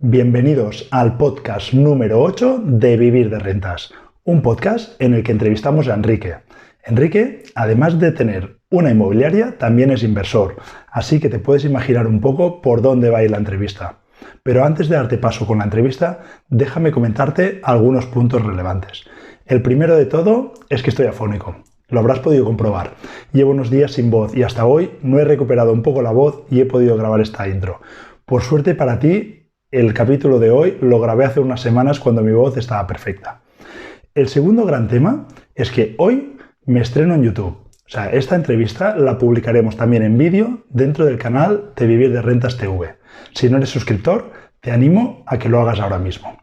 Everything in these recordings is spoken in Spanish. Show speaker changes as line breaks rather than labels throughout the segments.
Bienvenidos al podcast número 8 de Vivir de Rentas, un podcast en el que entrevistamos a Enrique. Enrique, además de tener una inmobiliaria, también es inversor, así que te puedes imaginar un poco por dónde va a ir la entrevista. Pero antes de darte paso con la entrevista, déjame comentarte algunos puntos relevantes. El primero de todo es que estoy afónico. Lo habrás podido comprobar. Llevo unos días sin voz y hasta hoy no he recuperado un poco la voz y he podido grabar esta intro. Por suerte para ti, el capítulo de hoy lo grabé hace unas semanas cuando mi voz estaba perfecta. El segundo gran tema es que hoy me estreno en YouTube. O sea, esta entrevista la publicaremos también en vídeo dentro del canal de Vivir de Rentas TV. Si no eres suscriptor, te animo a que lo hagas ahora mismo.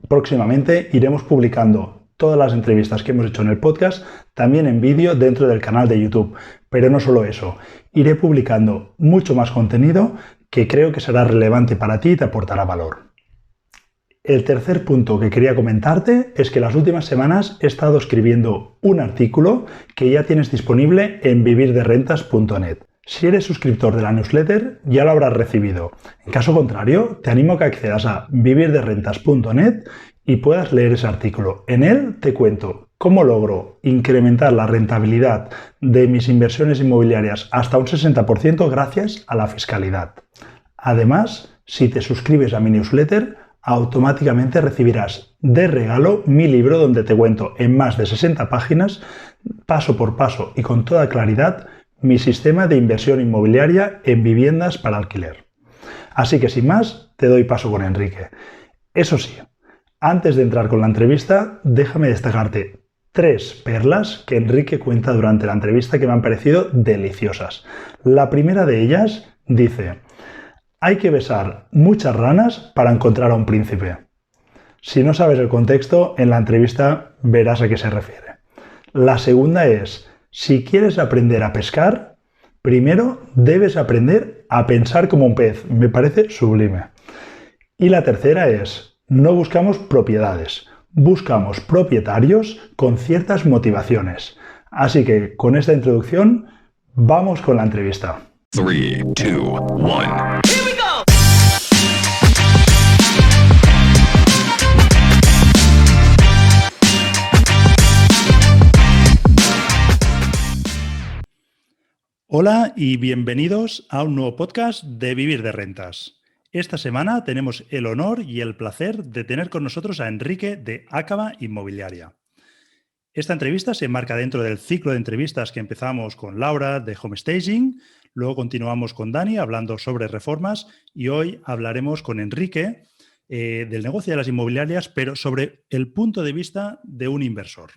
Próximamente iremos publicando todas las entrevistas que hemos hecho en el podcast también en vídeo dentro del canal de YouTube. Pero no solo eso, iré publicando mucho más contenido que creo que será relevante para ti y te aportará valor. El tercer punto que quería comentarte es que las últimas semanas he estado escribiendo un artículo que ya tienes disponible en vivirderrentas.net. Si eres suscriptor de la newsletter, ya lo habrás recibido. En caso contrario, te animo a que accedas a vivirderrentas.net y puedas leer ese artículo. En él te cuento cómo logro incrementar la rentabilidad de mis inversiones inmobiliarias hasta un 60% gracias a la fiscalidad. Además, si te suscribes a mi newsletter, automáticamente recibirás de regalo mi libro donde te cuento en más de 60 páginas, paso por paso y con toda claridad, mi sistema de inversión inmobiliaria en viviendas para alquiler. Así que sin más, te doy paso con Enrique. Eso sí, antes de entrar con la entrevista, déjame destacarte 3 perlas que Enrique cuenta durante la entrevista que me han parecido deliciosas. La primera de ellas dice: hay que besar muchas ranas para encontrar a un príncipe. Si no sabes el contexto, en la entrevista verás a qué se refiere. La segunda es: si quieres aprender a pescar, primero debes aprender a pensar como un pez. Me parece sublime. Y la tercera es: no buscamos propiedades, buscamos propietarios con ciertas motivaciones. Así que con esta introducción, vamos con la entrevista.
3, 2, 1.
Hola y bienvenidos a un nuevo podcast de Vivir de Rentas. Esta semana tenemos el honor y el placer de tener con nosotros a Enrique de Acaba Inmobiliaria. Esta entrevista se enmarca dentro del ciclo de entrevistas que empezamos con Laura de Homestaging, luego continuamos con Dani hablando sobre reformas y hoy hablaremos con Enrique del negocio de las inmobiliarias, pero sobre el punto de vista de un inversor.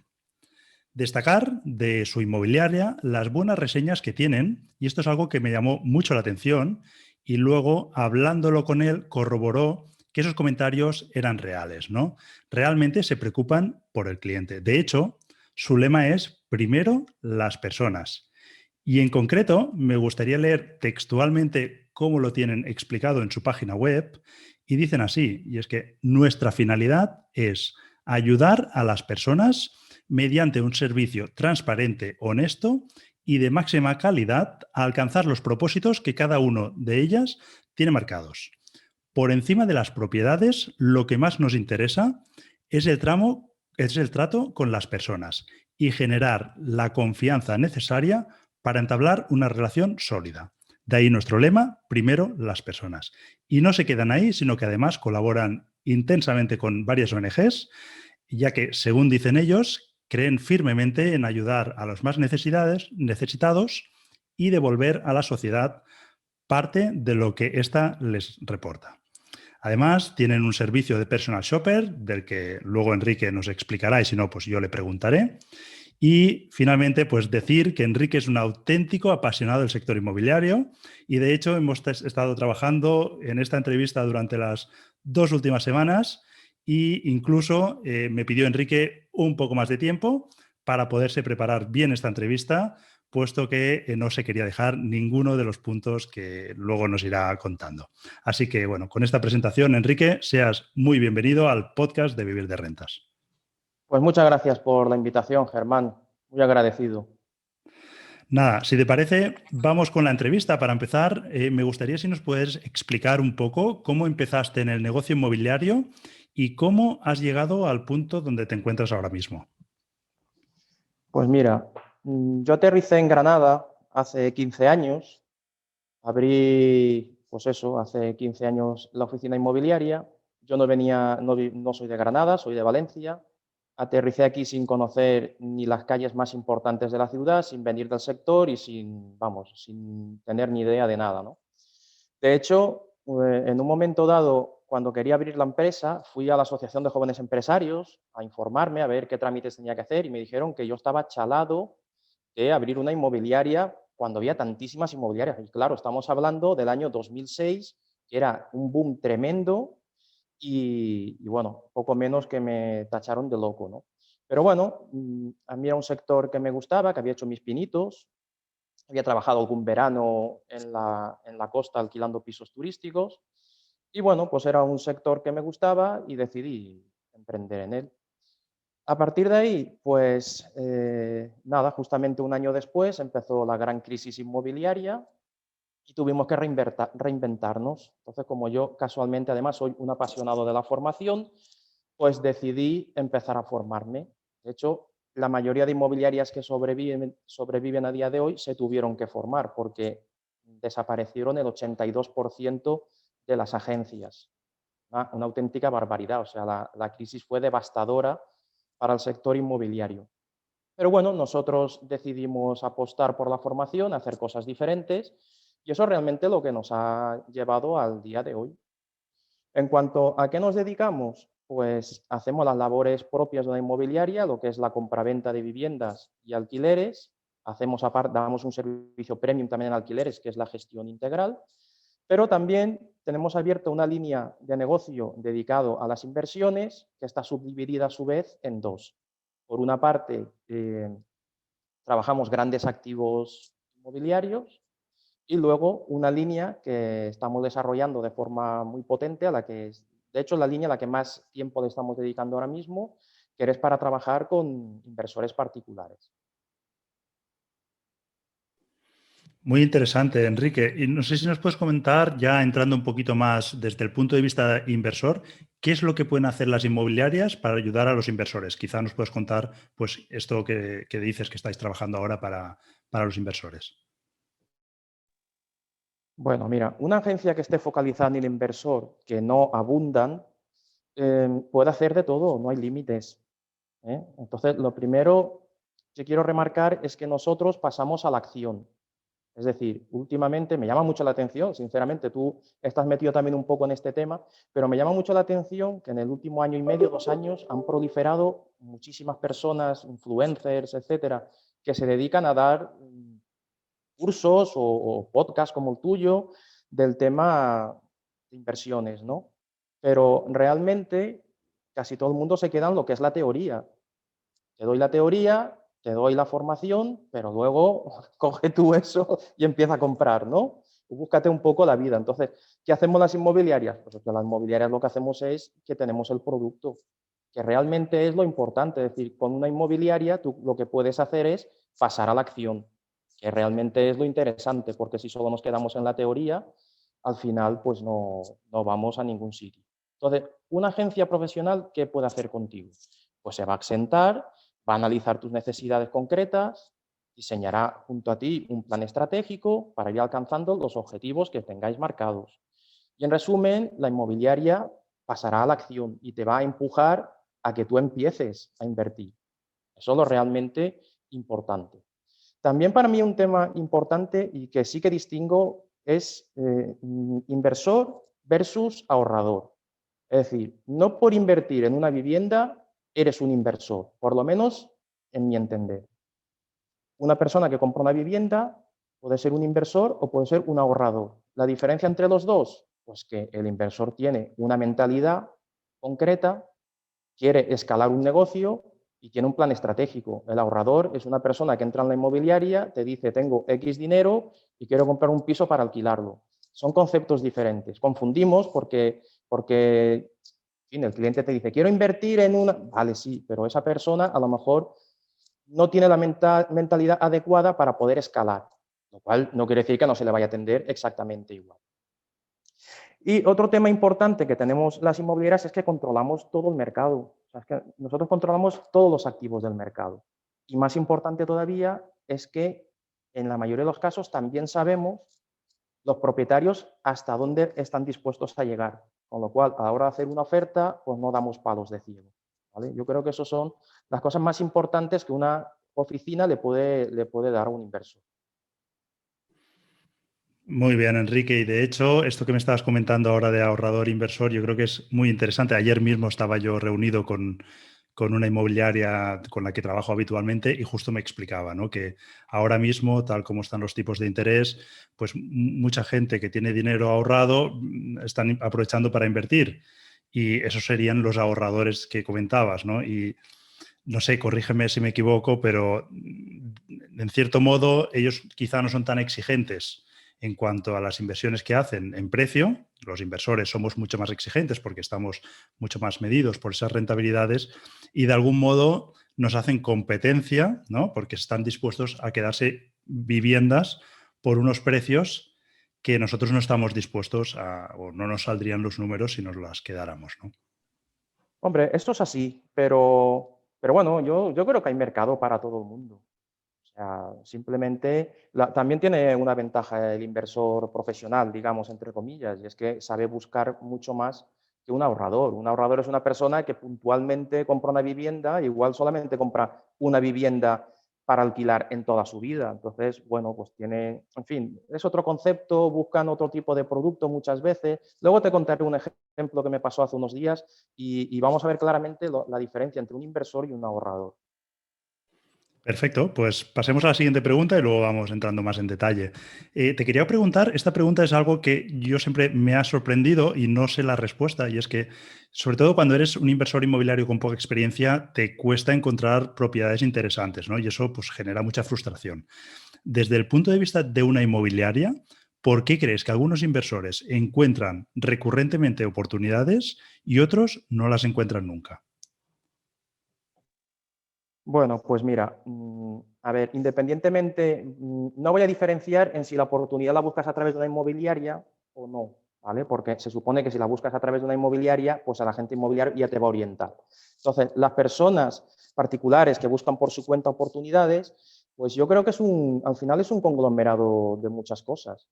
Destacar de su inmobiliaria las buenas reseñas que tienen, y esto es algo que me llamó mucho la atención, y luego, hablándolo con él, corroboró que esos comentarios eran reales, ¿no? Realmente se preocupan por el cliente. De hecho, su lema es, primero, las personas. Y en concreto, me gustaría leer textualmente cómo lo tienen explicado en su página web, y dicen así, y es que nuestra finalidad es ayudar a las personas mediante un servicio transparente, honesto y de máxima calidad a alcanzar los propósitos que cada uno de ellas tiene marcados. Por encima de las propiedades, lo que más nos interesa es el trato con las personas y generar la confianza necesaria para entablar una relación sólida. De ahí nuestro lema, primero las personas. Y no se quedan ahí, sino que además colaboran intensamente con varias ONGs, ya que, según dicen ellos, creen firmemente en ayudar a los más necesitados y devolver a la sociedad parte de lo que ésta les reporta. Además, tienen un servicio de personal shopper, del que luego Enrique nos explicará y si no, pues yo le preguntaré. Y finalmente, pues decir que Enrique es un auténtico apasionado del sector inmobiliario y de hecho hemos estado trabajando en esta entrevista durante las 2 últimas semanas e incluso me pidió Enrique un poco más de tiempo para poderse preparar bien esta entrevista, puesto que no se quería dejar ninguno de los puntos que luego nos irá contando. Así que, bueno, con esta presentación, Enrique, seas muy bienvenido al podcast de Vivir de Rentas.
Pues muchas gracias por la invitación, Germán. Muy agradecido.
Nada, si te parece, vamos con la entrevista. Para empezar, me gustaría si nos puedes explicar un poco cómo empezaste en el negocio inmobiliario y cómo has llegado al punto donde te encuentras ahora mismo.
Pues mira, yo aterricé en Granada hace 15 años, abrí, pues eso, hace 15 años la oficina inmobiliaria. Yo no soy de Granada, soy de Valencia. Aterricé aquí sin conocer ni las calles más importantes de la ciudad, sin venir del sector y sin tener ni idea de nada, ¿no? De hecho, en un momento dado, cuando quería abrir la empresa, fui a la Asociación de Jóvenes Empresarios a informarme, a ver qué trámites tenía que hacer y me dijeron que yo estaba chalado de abrir una inmobiliaria cuando había tantísimas inmobiliarias. Y claro, estamos hablando del año 2006, que era un boom tremendo y bueno, poco menos que me tacharon de loco, ¿no? Pero bueno, a mí era un sector que me gustaba, que había hecho mis pinitos, había trabajado algún verano en la costa alquilando pisos turísticos y bueno, pues era un sector que me gustaba y decidí emprender en él. A partir de ahí, pues nada, justamente un año después empezó la gran crisis inmobiliaria y tuvimos que reinventarnos. Entonces, como yo casualmente además soy un apasionado de la formación, pues decidí empezar a formarme. De hecho, la mayoría de inmobiliarias que sobreviven a día de hoy se tuvieron que formar porque desaparecieron el 82% de las agencias. Una auténtica barbaridad. O sea, la crisis fue devastadora para el sector inmobiliario. Pero bueno, nosotros decidimos apostar por la formación, hacer cosas diferentes y eso es realmente lo que nos ha llevado al día de hoy. En cuanto a qué nos dedicamos, pues hacemos las labores propias de una inmobiliaria, lo que es la compraventa de viviendas y alquileres. Damos un servicio premium también en alquileres, que es la gestión integral. Pero también tenemos abierta una línea de negocio dedicado a las inversiones, que está subdividida a su vez en dos. Por una parte, trabajamos grandes activos inmobiliarios y luego una línea que estamos desarrollando de forma muy potente, de hecho, la línea a la que más tiempo le estamos dedicando ahora mismo, que es para trabajar con inversores particulares.
Muy interesante, Enrique. Y no sé si nos puedes comentar, ya entrando un poquito más desde el punto de vista inversor, ¿qué es lo que pueden hacer las inmobiliarias para ayudar a los inversores? Quizá nos puedes contar pues, esto que dices que estáis trabajando ahora para los inversores.
Bueno, mira, una agencia que esté focalizada en el inversor, que no abundan, puede hacer de todo, no hay límites. Entonces, lo primero que quiero remarcar es que nosotros pasamos a la acción. Es decir, últimamente me llama mucho la atención, sinceramente, tú estás metido también un poco en este tema, pero me llama mucho la atención que en el último año y medio, 2 años, han proliferado muchísimas personas, influencers, etcétera, que se dedican a dar cursos o podcasts como el tuyo del tema de inversiones, ¿no? Pero realmente casi todo el mundo se queda en lo que es la teoría. Te doy la teoría, te doy la formación, pero luego coge tú eso y empieza a comprar, ¿no? Búscate un poco la vida. Entonces, ¿qué hacemos las inmobiliarias? Pues que las inmobiliarias lo que hacemos es que tenemos el producto, que realmente es lo importante. Es decir, con una inmobiliaria tú lo que puedes hacer es pasar a la acción, que realmente es lo interesante, porque si solo nos quedamos en la teoría, al final pues no vamos a ningún sitio. Entonces, una agencia profesional, ¿qué puede hacer contigo? Pues se va a sentar, va a analizar tus necesidades concretas, diseñará junto a ti un plan estratégico para ir alcanzando los objetivos que tengáis marcados. Y en resumen, la inmobiliaria pasará a la acción y te va a empujar a que tú empieces a invertir. Eso es lo realmente importante. También para mí un tema importante y que sí que distingo es inversor versus ahorrador. Es decir, no por invertir en una vivienda eres un inversor, por lo menos en mi entender. Una persona que compra una vivienda puede ser un inversor o puede ser un ahorrador. La diferencia entre los dos, pues que el inversor tiene una mentalidad concreta, quiere escalar un negocio y tiene un plan estratégico. El ahorrador es una persona que entra en la inmobiliaria, te dice, tengo X dinero y quiero comprar un piso para alquilarlo. Son conceptos diferentes. Confundimos porque en fin, el cliente te dice, quiero invertir en una... Vale, sí, pero esa persona a lo mejor no tiene la mentalidad adecuada para poder escalar, lo cual no quiere decir que no se le vaya a atender exactamente igual. Y otro tema importante que tenemos las inmobiliarias es que controlamos todo el mercado. O sea, es que nosotros controlamos todos los activos del mercado. Y más importante todavía es que en la mayoría de los casos también sabemos los propietarios hasta dónde están dispuestos a llegar. Con lo cual, a la hora de hacer una oferta, pues no damos palos de ciego, ¿vale? Yo creo que esas son las cosas más importantes que una oficina le puede dar a un inversor.
Muy bien, Enrique. Y de hecho, esto que me estabas comentando ahora de ahorrador inversor, yo creo que es muy interesante. Ayer mismo estaba yo reunido con una inmobiliaria con la que trabajo habitualmente y justo me explicaba, ¿no?, que ahora mismo, tal como están los tipos de interés, pues mucha gente que tiene dinero ahorrado están aprovechando para invertir. Y esos serían los ahorradores que comentabas, ¿no? Y no sé, corrígeme si me equivoco, pero en cierto modo ellos quizá no son tan exigentes en cuanto a las inversiones que hacen en precio. Los inversores somos mucho más exigentes porque estamos mucho más medidos por esas rentabilidades y de algún modo nos hacen competencia, ¿no?, porque están dispuestos a quedarse viviendas por unos precios que nosotros no estamos dispuestos a, o no nos saldrían los números si nos las quedáramos, ¿no?
Hombre, esto es así, pero bueno, yo creo que hay mercado para todo el mundo. O sea, simplemente también tiene una ventaja el inversor profesional, digamos, entre comillas, y es que sabe buscar mucho más que un ahorrador. Un ahorrador es una persona que puntualmente compra una vivienda, igual solamente compra una vivienda para alquilar en toda su vida. Entonces, bueno, pues tiene, en fin, es otro concepto, buscan otro tipo de producto muchas veces. Luego te contaré un ejemplo que me pasó hace unos días y vamos a ver claramente la diferencia entre un inversor y un ahorrador.
Perfecto, pues pasemos a la siguiente pregunta y luego vamos entrando más en detalle. Te quería preguntar, esta pregunta es algo que yo siempre me ha sorprendido y no sé la respuesta, y es que, sobre todo cuando eres un inversor inmobiliario con poca experiencia, te cuesta encontrar propiedades interesantes, ¿no? Y eso pues genera mucha frustración. Desde el punto de vista de una inmobiliaria, ¿por qué crees que algunos inversores encuentran recurrentemente oportunidades y otros no las encuentran nunca?
Bueno, pues mira, a ver, independientemente, no voy a diferenciar en si la oportunidad la buscas a través de una inmobiliaria o no, ¿vale? Porque se supone que si la buscas a través de una inmobiliaria, pues el agente inmobiliario ya te va a orientar. Entonces, las personas particulares que buscan por su cuenta oportunidades, pues yo creo que al final es un conglomerado de muchas cosas.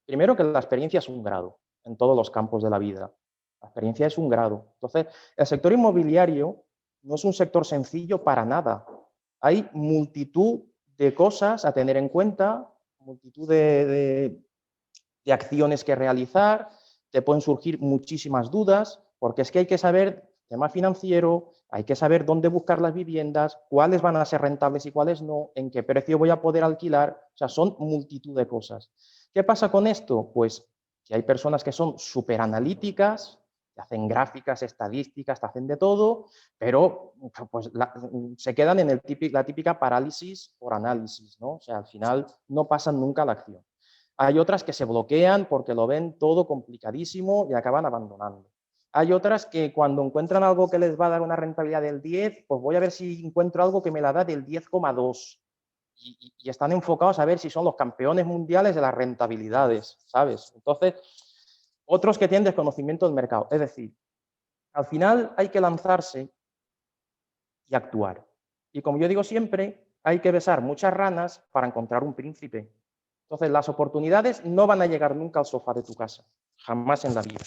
Primero que la experiencia es un grado en todos los campos de la vida. La experiencia es un grado. Entonces, el sector inmobiliario no es un sector sencillo para nada. Hay multitud de cosas a tener en cuenta, multitud de acciones que realizar, te pueden surgir muchísimas dudas, porque es que hay que saber tema financiero, hay que saber dónde buscar las viviendas, cuáles van a ser rentables y cuáles no, en qué precio voy a poder alquilar, o sea, son multitud de cosas. ¿Qué pasa con esto? Pues que hay personas que son súper analíticas, que hacen gráficas, estadísticas, te hacen de todo, pero pues, se quedan en la típica parálisis por análisis, ¿no? O sea, al final no pasan nunca a la acción. Hay otras que se bloquean porque lo ven todo complicadísimo y acaban abandonando. Hay otras que cuando encuentran algo que les va a dar una rentabilidad del 10, pues voy a ver si encuentro algo que me la da del 10,2. Y están enfocados a ver si son los campeones mundiales de las rentabilidades, ¿sabes? Entonces, otros que tienen desconocimiento del mercado. Es decir, al final hay que lanzarse y actuar. Y como yo digo siempre, hay que besar muchas ranas para encontrar un príncipe. Entonces, las oportunidades no van a llegar nunca al sofá de tu casa, jamás en la vida.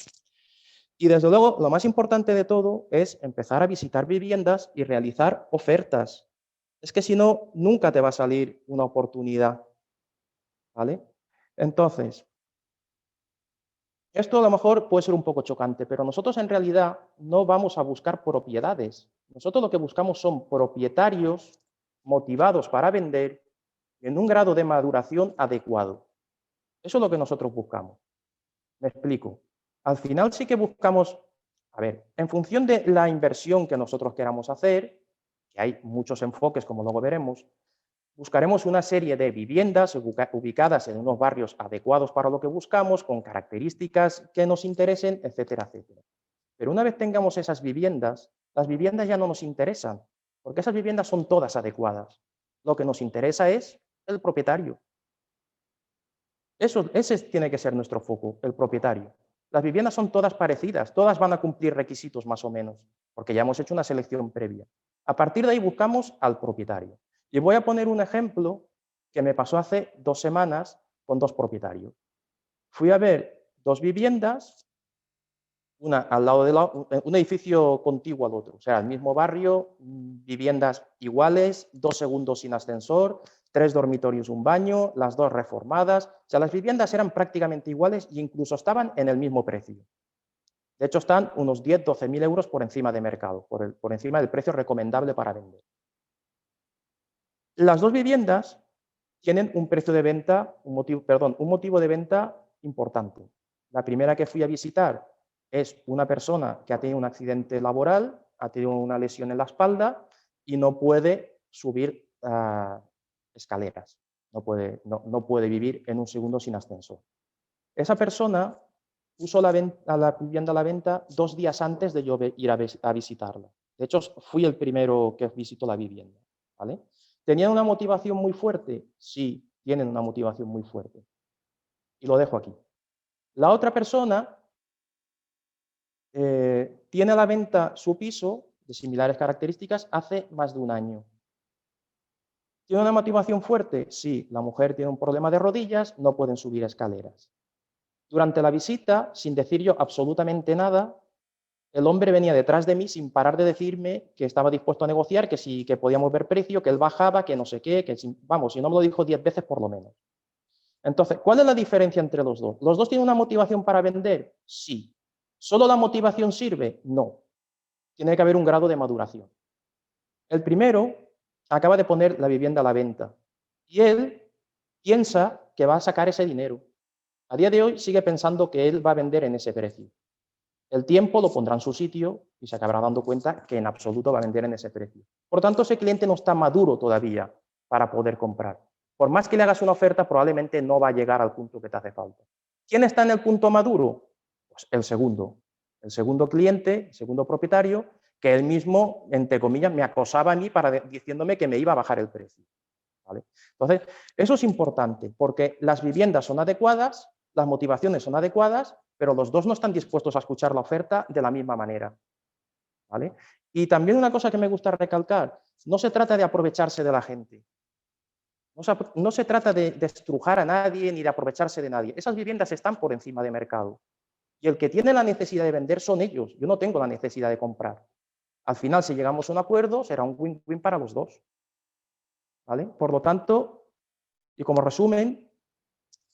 Y desde luego, lo más importante de todo es empezar a visitar viviendas y realizar ofertas. Es que si no, nunca te va a salir una oportunidad, ¿vale? Entonces, esto a lo mejor puede ser un poco chocante, pero nosotros en realidad no vamos a buscar propiedades. Nosotros lo que buscamos son propietarios motivados para vender en un grado de maduración adecuado. Eso es lo que nosotros buscamos. Me explico. Al final sí que buscamos, a ver, en función de la inversión que nosotros queramos hacer, que hay muchos enfoques, como luego veremos, buscaremos una serie de viviendas ubicadas en unos barrios adecuados para lo que buscamos, con características que nos interesen, etcétera, etcétera. Pero una vez tengamos esas viviendas, las viviendas ya no nos interesan, porque esas viviendas son todas adecuadas. Lo que nos interesa es el propietario. Ese tiene que ser nuestro foco, el propietario. Las viviendas son todas parecidas, todas van a cumplir requisitos más o menos, porque ya hemos hecho una selección previa. A partir de ahí buscamos al propietario. Y voy a poner un ejemplo que me pasó hace 2 semanas con 2 propietarios. Fui a ver 2 viviendas, una al lado de un edificio contiguo al otro, o sea, el mismo barrio, viviendas iguales, 2 segundos sin ascensor, 3 dormitorios, un baño, las 2 reformadas. O sea, las viviendas eran prácticamente iguales e incluso estaban en el mismo precio. De hecho, están unos 10, 12.000 euros por encima de mercado, por encima del precio recomendable para vender. Las 2 viviendas tienen un precio de venta, un motivo de venta importante. La primera que fui a visitar es una persona que ha tenido un accidente laboral, ha tenido una lesión en la espalda y no puede subir escaleras, no puede vivir en un segundo sin ascensor. Esa persona puso la vivienda a la venta 2 días antes de yo ir a visitarla. De hecho, fui el primero que visitó la vivienda, ¿vale? ¿Tenían una motivación muy fuerte? Sí, tienen una motivación muy fuerte. Y lo dejo aquí. La otra persona tiene a la venta su piso de similares características hace más de un año. ¿Tiene una motivación fuerte? Sí, la mujer tiene un problema de rodillas, no pueden subir escaleras. Durante la visita, sin decir yo absolutamente nada, el hombre venía detrás de mí sin parar de decirme que estaba dispuesto a negociar, que sí, que podíamos ver precio, que él bajaba, que no sé qué, que vamos, si no me lo dijo 10 veces por lo menos. Entonces, ¿cuál es la diferencia entre los dos? ¿Los dos tienen una motivación para vender? Sí. ¿Solo la motivación sirve? No. Tiene que haber un grado de maduración. El primero acaba de poner la vivienda a la venta y él piensa que va a sacar ese dinero. A día de hoy sigue pensando que él va a vender en ese precio. El tiempo lo pondrá en su sitio y se acabará dando cuenta que en absoluto va a vender en ese precio. Por tanto, ese cliente no está maduro todavía para poder comprar. Por más que le hagas una oferta, probablemente no va a llegar al punto que te hace falta. ¿Quién está en el punto maduro? Pues el segundo cliente, el segundo propietario, que él mismo, entre comillas, me acosaba a mí diciéndome que me iba a bajar el precio. ¿Vale? Entonces, eso es importante, porque las viviendas son adecuadas, las motivaciones son adecuadas, pero los dos no están dispuestos a escuchar la oferta de la misma manera. ¿Vale? Y también una cosa que me gusta recalcar, no se trata de aprovecharse de la gente. No se trata de estrujar a nadie ni de aprovecharse de nadie. Esas viviendas están por encima de mercado. Y el que tiene la necesidad de vender son ellos. Yo no tengo la necesidad de comprar. Al final, si llegamos a un acuerdo, será un win-win para los dos. ¿Vale? Por lo tanto, y como resumen,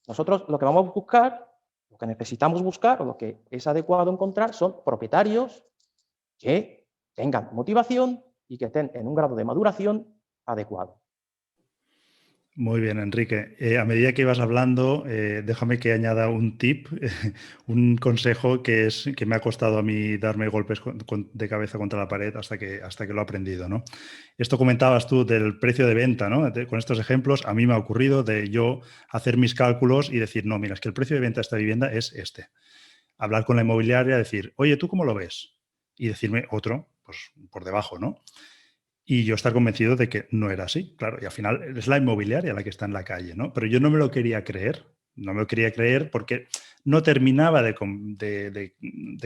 nosotros lo que vamos a buscar, lo que necesitamos buscar o lo que es adecuado encontrar son propietarios que tengan motivación y que estén en un grado de maduración adecuado.
Muy bien, Enrique. A medida que ibas hablando, déjame que añada un tip, un consejo que me ha costado a mí darme golpes de cabeza contra la pared hasta que lo he aprendido, ¿no? Esto comentabas tú del precio de venta, ¿no? Con estos ejemplos, a mí me ha ocurrido de yo hacer mis cálculos y decir, no, mira, es que el precio de venta de esta vivienda es este. Hablar con la inmobiliaria, decir, oye, ¿tú cómo lo ves? Y decirme otro, pues por debajo, ¿no? Y yo estar convencido de que no era así, claro. Y al final es la inmobiliaria la que está en la calle, ¿no? Pero yo no me lo quería creer. No me lo quería creer porque no terminaba de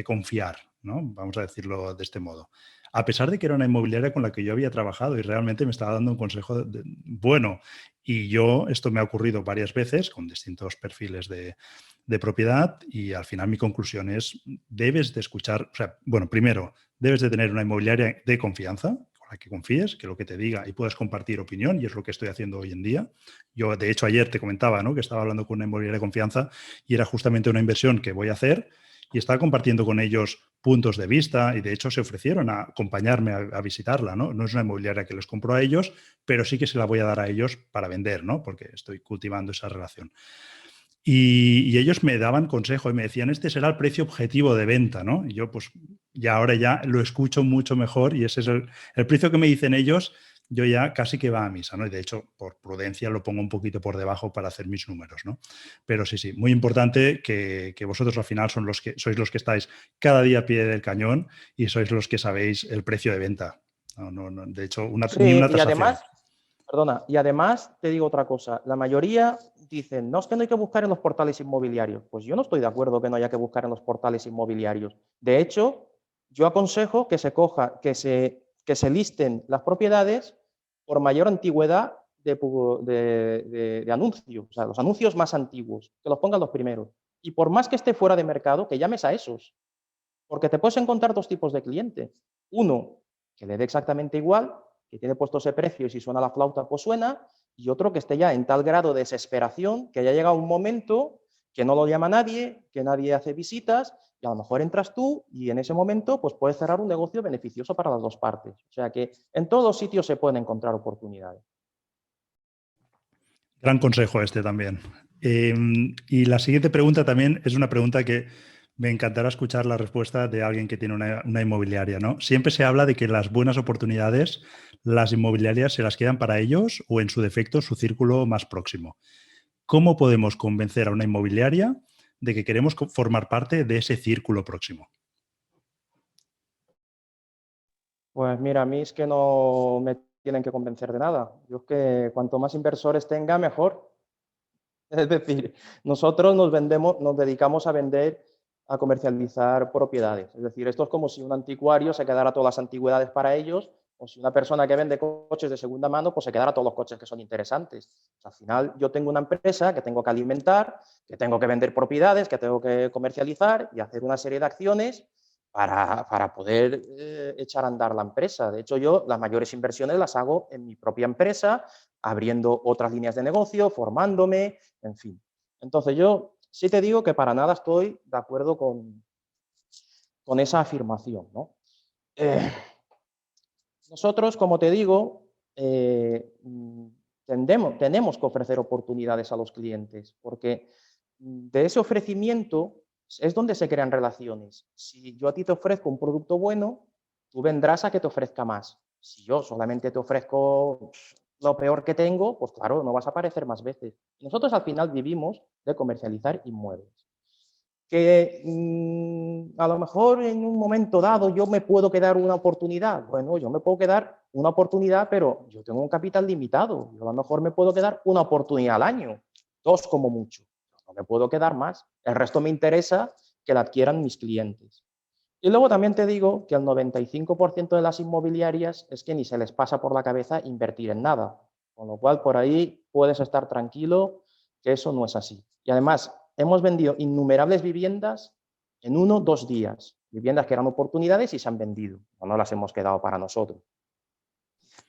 confiar, ¿no? Vamos a decirlo de este modo. A pesar de que era una inmobiliaria con la que yo había trabajado y realmente me estaba dando un consejo bueno. Y esto me ha ocurrido varias veces con distintos perfiles de propiedad y al final mi conclusión es, debes de escuchar, o sea, bueno, primero, debes de tener una inmobiliaria de confianza, que confíes, que lo que te diga y puedas compartir opinión, y es lo que estoy haciendo hoy en día. Yo, de hecho, ayer te comentaba, ¿no?, que estaba hablando con una inmobiliaria de confianza y era justamente una inversión que voy a hacer y estaba compartiendo con ellos puntos de vista y, de hecho, se ofrecieron a acompañarme a visitarla, ¿no? No es una inmobiliaria que les compro a ellos, pero sí que se la voy a dar a ellos para vender, ¿no?, porque estoy cultivando esa relación. Y ellos me daban consejo y me decían, este será el precio objetivo de venta, ¿no? Y yo, pues, ahora ya lo escucho mucho mejor y ese es el precio que me dicen ellos, yo ya casi que va a misa, ¿no? Y de hecho, por prudencia lo pongo un poquito por debajo para hacer mis números, ¿no? Pero sí, muy importante que vosotros al final sois los que estáis cada día a pie del cañón y sois los que sabéis el precio de venta. No, de hecho, ni una tasación.
Perdona, y además te digo otra cosa, la mayoría dicen, no, es que no hay que buscar en los portales inmobiliarios. Pues yo no estoy de acuerdo que no haya que buscar en los portales inmobiliarios. De hecho, yo aconsejo que se listen las propiedades por mayor antigüedad de anuncio, o sea, los anuncios más antiguos, que los pongan los primeros. Y por más que esté fuera de mercado, que llames a esos, porque te puedes encontrar dos tipos de cliente. Uno, que le dé exactamente igual, que tiene puesto ese precio y si suena la flauta, pues suena, y otro que esté ya en tal grado de desesperación que ya llega un momento que no lo llama nadie, que nadie hace visitas, y a lo mejor entras tú y en ese momento pues puedes cerrar un negocio beneficioso para las dos partes. O sea que en todos los sitios se pueden encontrar oportunidades.
Gran consejo este también. Y la siguiente pregunta también es una pregunta que me encantará escuchar la respuesta de alguien que tiene una inmobiliaria, ¿no? Siempre se habla de que las buenas oportunidades, las inmobiliarias se las quedan para ellos o, en su defecto, su círculo más próximo. ¿Cómo podemos convencer a una inmobiliaria de que queremos formar parte de ese círculo próximo?
Pues mira, a mí es que no me tienen que convencer de nada. Yo es que cuanto más inversores tenga, mejor. Es decir, nosotros nos dedicamos a vender, a comercializar propiedades. Es decir, esto es como si un anticuario se quedara todas las antigüedades para ellos, o si una persona que vende coches de segunda mano, pues se quedara todos los coches que son interesantes. Al final, yo tengo una empresa que tengo que alimentar, que tengo que vender propiedades, que tengo que comercializar y hacer una serie de acciones para poder echar a andar la empresa. De hecho, yo las mayores inversiones las hago en mi propia empresa, abriendo otras líneas de negocio, formándome, en fin. Entonces yo sí te digo que para nada estoy de acuerdo con esa afirmación, ¿no? Eh, Nosotros, como te digo, tenemos que ofrecer oportunidades a los clientes, porque de ese ofrecimiento es donde se crean relaciones. Si yo a ti te ofrezco un producto bueno, tú vendrás a que te ofrezca más. Si yo solamente te ofrezco lo peor que tengo, pues claro, no vas a aparecer más veces. Nosotros al final vivimos de comercializar inmuebles. Que a lo mejor en un momento dado yo me puedo quedar una oportunidad. Bueno, yo me puedo quedar una oportunidad, pero yo tengo un capital limitado. Yo a lo mejor me puedo quedar una oportunidad al año, dos como mucho. No me puedo quedar más. El resto me interesa que la adquieran mis clientes. Y luego también te digo que el 95% de las inmobiliarias es que ni se les pasa por la cabeza invertir en nada. Con lo cual, por ahí puedes estar tranquilo que eso no es así. Y además, hemos vendido innumerables viviendas en 1 o 2 días. Viviendas que eran oportunidades y se han vendido. No las hemos quedado para nosotros.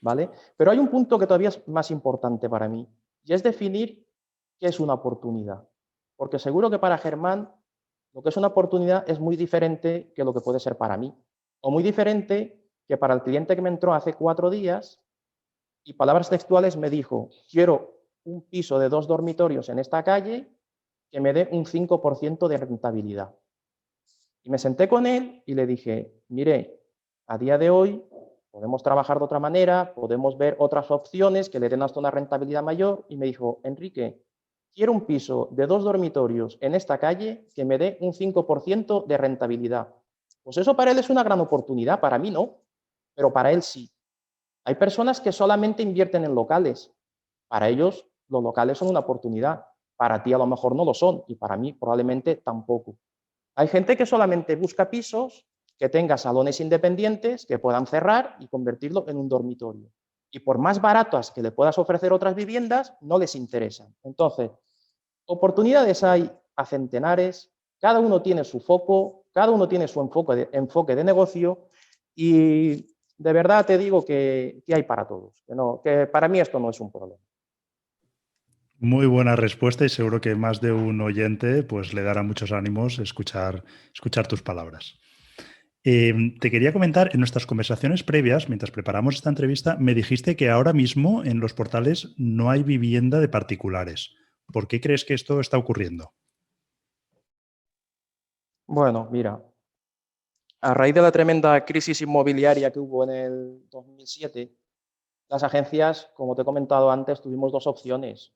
¿Vale? Pero hay un punto que todavía es más importante para mí y es definir qué es una oportunidad. Porque seguro que para Germán lo que es una oportunidad es muy diferente que lo que puede ser para mí. O muy diferente que para el cliente que me entró hace 4 días y palabras textuales me dijo, quiero un piso de 2 dormitorios en esta calle que me dé un 5% de rentabilidad. Y me senté con él y le dije, mire, a día de hoy podemos trabajar de otra manera, podemos ver otras opciones que le den hasta una rentabilidad mayor. Y me dijo, Enrique, quiero un piso de 2 dormitorios en esta calle que me dé un 5% de rentabilidad. Pues eso para él es una gran oportunidad, para mí no, pero para él sí. Hay personas que solamente invierten en locales. Para ellos los locales son una oportunidad. Para ti a lo mejor no lo son y para mí probablemente tampoco. Hay gente que solamente busca pisos que tengan salones independientes que puedan cerrar y convertirlo en un dormitorio. Y por más baratas que le puedas ofrecer otras viviendas, no les interesan. Entonces, oportunidades hay a centenares, cada uno tiene su foco, cada uno tiene su enfoque de negocio y de verdad te digo que hay para todos, que para mí esto no es un problema.
Muy buena respuesta y seguro que más de un oyente pues, le dará muchos ánimos escuchar tus palabras. Te quería comentar, en nuestras conversaciones previas, mientras preparamos esta entrevista, me dijiste que ahora mismo en los portales no hay vivienda de particulares. ¿Por qué crees que esto está ocurriendo?
Bueno, mira, a raíz de la tremenda crisis inmobiliaria que hubo en el 2007, las agencias, como te he comentado antes, tuvimos dos opciones.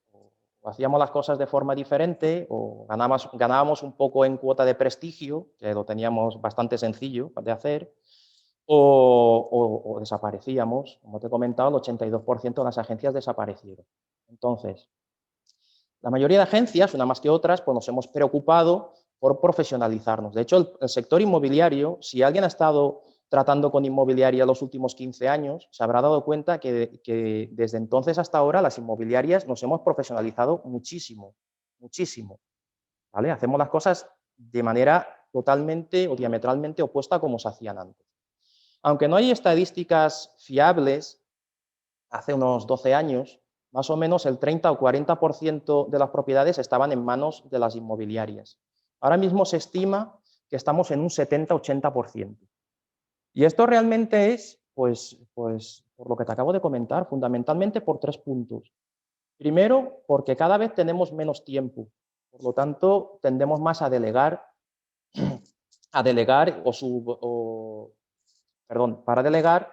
O hacíamos las cosas de forma diferente o ganábamos un poco en cuota de prestigio, que lo teníamos bastante sencillo de hacer, o desaparecíamos. Como te he comentado, el 82% de las agencias desaparecieron. Entonces, la mayoría de agencias, una más que otras, pues nos hemos preocupado por profesionalizarnos. De hecho, el sector inmobiliario, si alguien ha estado tratando con inmobiliaria los últimos 15 años, se habrá dado cuenta que desde entonces hasta ahora las inmobiliarias nos hemos profesionalizado muchísimo, muchísimo. ¿Vale? Hacemos las cosas de manera totalmente o diametralmente opuesta a como se hacían antes. Aunque no hay estadísticas fiables, hace unos 12 años, más o menos el 30 o 40% de las propiedades estaban en manos de las inmobiliarias. Ahora mismo se estima que estamos en un 70-80%. Y esto realmente es, pues, por lo que te acabo de comentar, fundamentalmente por 3 puntos. Primero, porque cada vez tenemos menos tiempo. Por lo tanto, tendemos más a delegar para delegar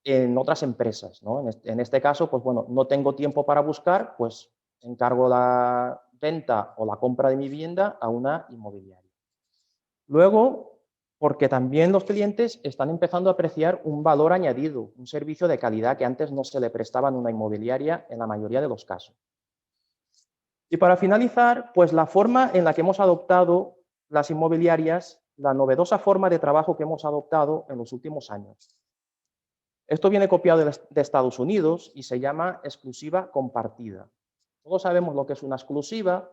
en otras empresas, ¿no? En este caso, pues bueno, no tengo tiempo para buscar, pues encargo la venta o la compra de mi vivienda a una inmobiliaria. Luego, porque también los clientes están empezando a apreciar un valor añadido, un servicio de calidad que antes no se le prestaba en una inmobiliaria en la mayoría de los casos. Y para finalizar, pues la forma en la que hemos adoptado las inmobiliarias, la novedosa forma de trabajo que hemos adoptado en los últimos años. Esto viene copiado de Estados Unidos y se llama exclusiva compartida. Todos sabemos lo que es una exclusiva,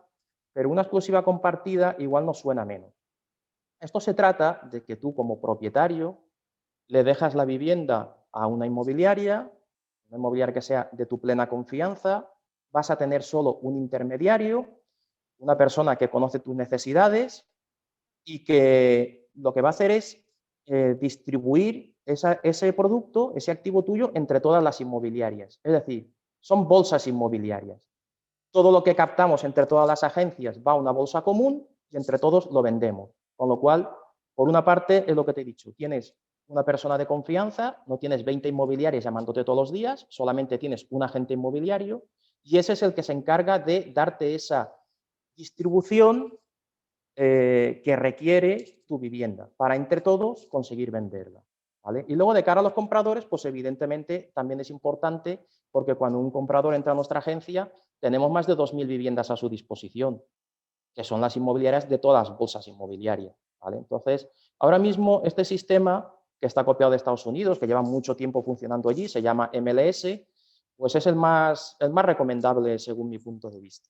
pero una exclusiva compartida igual nos suena menos. Esto se trata de que tú como propietario le dejas la vivienda a una inmobiliaria que sea de tu plena confianza, vas a tener solo un intermediario, una persona que conoce tus necesidades y que lo que va a hacer es distribuir ese producto, ese activo tuyo, entre todas las inmobiliarias. Es decir, son bolsas inmobiliarias. Todo lo que captamos entre todas las agencias va a una bolsa común y entre todos lo vendemos. Con lo cual, por una parte, es lo que te he dicho, tienes una persona de confianza, no tienes 20 inmobiliarias llamándote todos los días, solamente tienes un agente inmobiliario y ese es el que se encarga de darte esa distribución que requiere tu vivienda para entre todos conseguir venderla. ¿Vale? Y luego de cara a los compradores, pues evidentemente también es importante porque cuando un comprador entra a nuestra agencia tenemos más de 2.000 viviendas a su disposición, que son las inmobiliarias de todas las bolsas inmobiliarias. ¿Vale? Entonces, ahora mismo este sistema que está copiado de Estados Unidos, que lleva mucho tiempo funcionando allí, se llama MLS, pues es el más recomendable según mi punto de vista.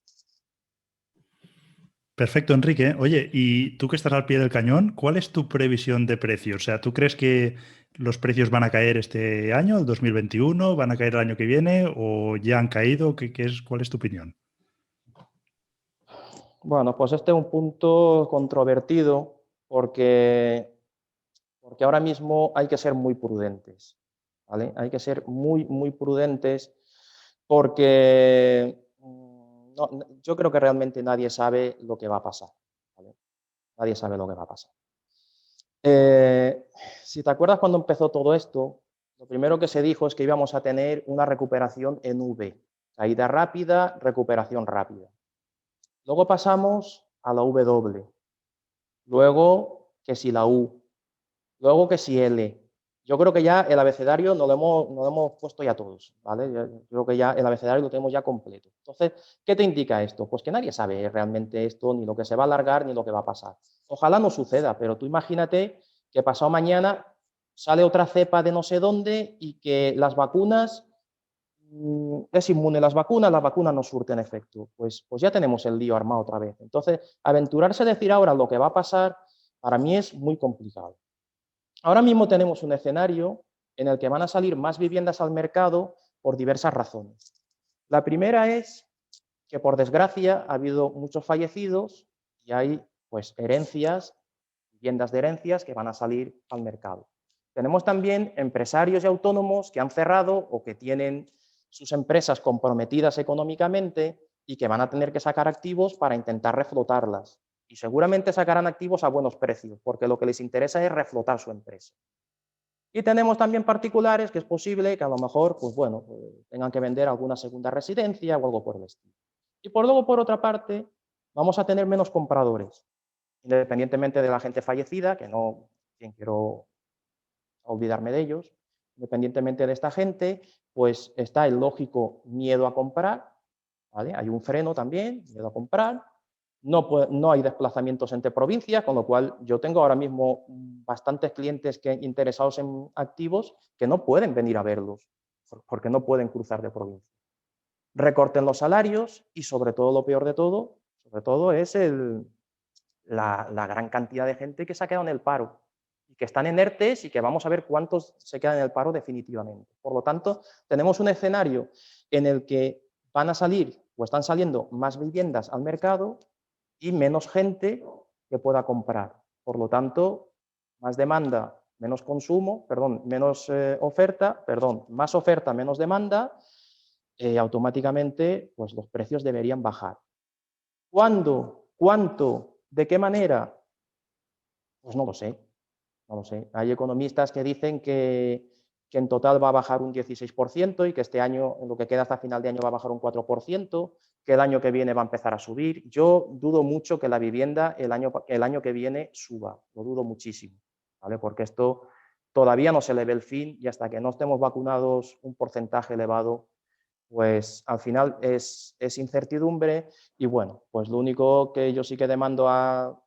Perfecto, Enrique. Oye, y tú que estás al pie del cañón, ¿cuál es tu previsión de precios? O sea, ¿tú crees que los precios van a caer este año, el 2021, van a caer el año que viene o ya han caído? ¿Cuál es tu opinión?
Bueno, pues este es un punto controvertido porque ahora mismo hay que ser muy prudentes, ¿vale? Hay que ser muy, muy prudentes porque yo creo que realmente nadie sabe lo que va a pasar, ¿vale? Nadie sabe lo que va a pasar. Si te acuerdas cuando empezó todo esto, lo primero que se dijo es que íbamos a tener una recuperación en V, caída rápida, recuperación rápida. Luego pasamos a la W, luego que si la U, luego que si L. Yo creo que ya el abecedario nos lo hemos puesto ya todos, ¿vale? Yo creo que ya el abecedario lo tenemos ya completo. Entonces, ¿qué te indica esto? Pues que nadie sabe realmente esto, ni lo que se va a alargar, ni lo que va a pasar. Ojalá no suceda, pero tú imagínate que pasado mañana sale otra cepa de no sé dónde y que las vacunas es inmune las vacunas no surten efecto. Pues ya tenemos el lío armado otra vez. Entonces, aventurarse a decir ahora lo que va a pasar, para mí es muy complicado. Ahora mismo tenemos un escenario en el que van a salir más viviendas al mercado por diversas razones. La primera es que, por desgracia, ha habido muchos fallecidos y hay pues herencias, viviendas de herencias que van a salir al mercado. Tenemos también empresarios y autónomos que han cerrado o que tienen sus empresas comprometidas económicamente y que van a tener que sacar activos para intentar reflotarlas. Y seguramente sacarán activos a buenos precios, porque lo que les interesa es reflotar su empresa. Y tenemos también particulares que es posible que a lo mejor, pues bueno, tengan que vender alguna segunda residencia o algo por el estilo. Y luego, por otra parte, vamos a tener menos compradores, independientemente de la gente fallecida, que no, quien quiero olvidarme de ellos. Independientemente de esta gente, pues está el lógico miedo a comprar, ¿vale? Hay un freno también, miedo a comprar. No hay desplazamientos entre provincias, con lo cual yo tengo ahora mismo bastantes clientes interesados en activos que no pueden venir a verlos, porque no pueden cruzar de provincia. Recorten los salarios y sobre todo lo peor de todo, sobre todo es la gran cantidad de gente que se ha quedado en el paro y que están en ERTEs y que vamos a ver cuántos se quedan en el paro definitivamente. Por lo tanto, tenemos un escenario en el que van a salir o están saliendo más viviendas al mercado y menos gente que pueda comprar. Por lo tanto, más demanda, menos consumo, perdón, menos oferta, perdón, más oferta, menos demanda, automáticamente pues los precios deberían bajar. ¿Cuándo? ¿Cuánto? ¿De qué manera? Pues no lo sé, no lo sé. Hay economistas que dicen que en total va a bajar un 16% y que este año, en lo que queda hasta final de año, va a bajar un 4%, que el año que viene va a empezar a subir. Yo dudo mucho que la vivienda el año que viene suba, lo dudo muchísimo, ¿vale? Porque esto todavía no se le ve el fin y hasta que no estemos vacunados un porcentaje elevado, pues al final es incertidumbre y bueno, pues lo único que yo sí que demando a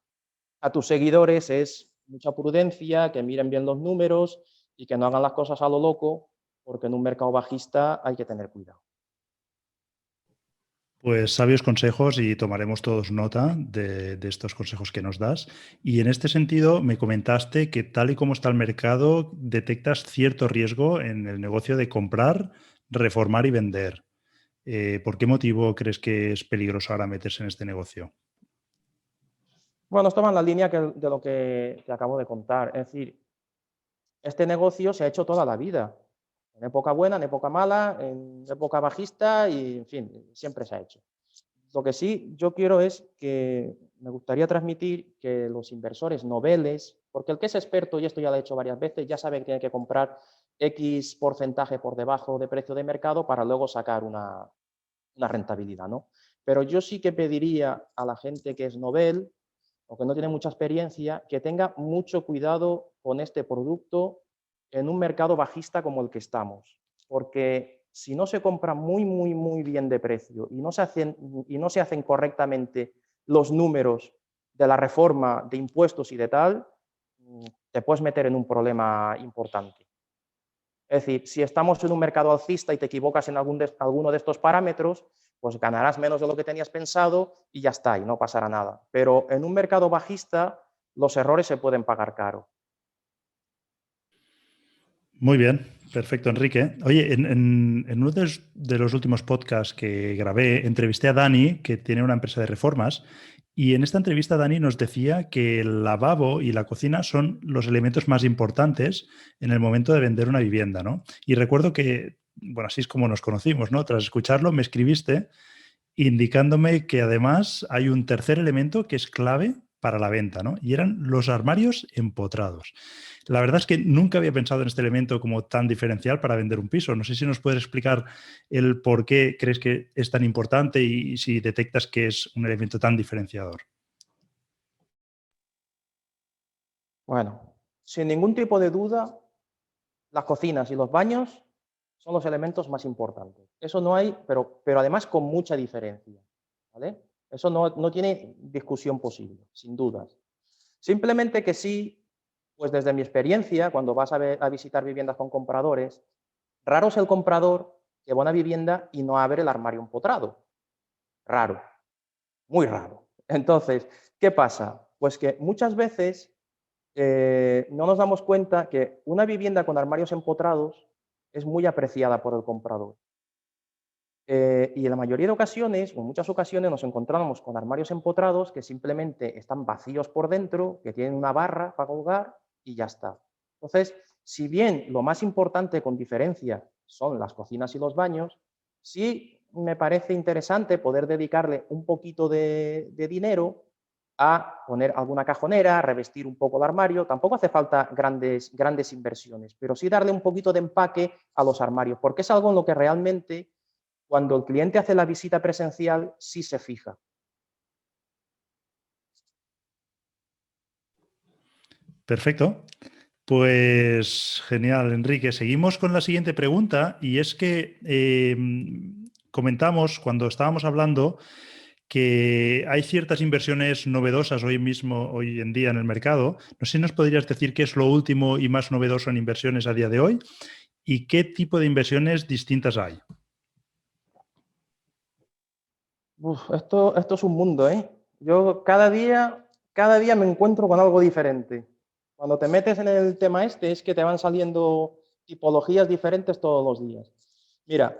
tus seguidores es mucha prudencia, que miren bien los números y que no hagan las cosas a lo loco, porque en un mercado bajista hay que tener cuidado.
Pues sabios consejos y tomaremos todos nota de estos consejos que nos das. Y en este sentido, me comentaste que tal y como está el mercado, detectas cierto riesgo en el negocio de comprar, reformar y vender. ¿Por qué motivo crees que es peligroso ahora meterse en este negocio?
Bueno, esto va en la línea de lo que te acabo de contar. Es decir, este negocio se ha hecho toda la vida, en época buena, en época mala, en época bajista y, en fin, siempre se ha hecho. Lo que sí yo quiero es que me gustaría transmitir que los inversores noveles, porque el que es experto, y esto ya lo he hecho varias veces, ya sabe que tiene que comprar X porcentaje por debajo de precio de mercado para luego sacar una rentabilidad, ¿no? Pero yo sí que pediría a la gente que es novel o que no tiene mucha experiencia que tenga mucho cuidado con este producto en un mercado bajista como el que estamos, porque si no se compra muy bien de precio y no se hacen correctamente los números de la reforma de impuestos y de tal, te puedes meter en un problema importante. Es decir, si estamos en un mercado alcista y te equivocas en alguno de estos parámetros, pues ganarás menos de lo que tenías pensado y ya está, y no pasará nada. Pero en un mercado bajista, los errores se pueden pagar caro.
Muy bien, perfecto, Enrique. Oye, en uno de los últimos podcasts que grabé, entrevisté a Dani, que tiene una empresa de reformas, y en esta entrevista Dani nos decía que el lavabo y la cocina son los elementos más importantes en el momento de vender una vivienda, ¿no? Y recuerdo que, bueno, así es como nos conocimos, ¿no? Tras escucharlo, me escribiste indicándome que además hay un tercer elemento que es clave para la venta, ¿no? Y eran los armarios empotrados. La verdad es que nunca había pensado en este elemento como tan diferencial para vender un piso. No sé si nos puedes explicar el por qué crees que es tan importante y si detectas que es un elemento tan diferenciador.
Bueno, sin ningún tipo de duda, las cocinas y los baños son los elementos más importantes. Eso no hay, pero además con mucha diferencia, ¿vale? Eso no tiene discusión posible, sin dudas. Simplemente que sí, pues desde mi experiencia, cuando vas a visitar viviendas con compradores, raro es el comprador que va a una vivienda y no abre el armario empotrado. Raro, muy raro. Entonces, ¿qué pasa? Pues que muchas veces no nos damos cuenta que una vivienda con armarios empotrados es muy apreciada por el comprador. Y en la mayoría de ocasiones, o en muchas ocasiones, nos encontramos con armarios empotrados que simplemente están vacíos por dentro, que tienen una barra para colgar y ya está. Entonces, si bien lo más importante con diferencia son las cocinas y los baños, sí me parece interesante poder dedicarle un poquito de dinero a poner alguna cajonera, a revestir un poco el armario. Tampoco hace falta grandes inversiones, pero sí darle un poquito de empaque a los armarios, porque es algo en lo que realmente cuando el cliente hace la visita presencial, sí se fija.
Perfecto. Pues genial, Enrique. Seguimos con la siguiente pregunta y es que comentamos cuando estábamos hablando que hay ciertas inversiones novedosas hoy en día en el mercado. No sé si nos podrías decir qué es lo último y más novedoso en inversiones a día de hoy y qué tipo de inversiones distintas hay.
Esto es un mundo, ¿eh? Yo cada día me encuentro con algo diferente. Cuando te metes en el tema este es que te van saliendo tipologías diferentes todos los días. Mira,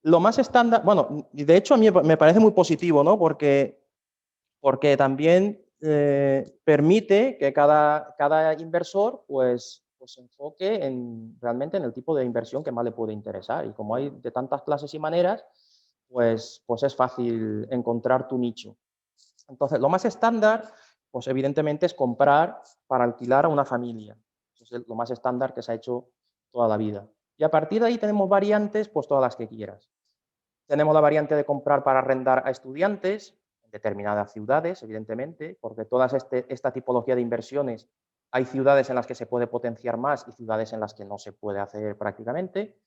lo más estándar, bueno, y de hecho a mí me parece muy positivo, ¿no? Porque también permite que cada inversor pues se enfoque realmente en el tipo de inversión que más le puede interesar. Y como hay de tantas clases y maneras, pues es fácil encontrar tu nicho. Entonces, lo más estándar, pues evidentemente es comprar para alquilar a una familia. Eso es lo más estándar que se ha hecho toda la vida. Y a partir de ahí tenemos variantes, pues todas las que quieras. Tenemos la variante de comprar para arrendar a estudiantes en determinadas ciudades, evidentemente, porque toda esta tipología de inversiones hay ciudades en las que se puede potenciar más y ciudades en las que no se puede hacer prácticamente.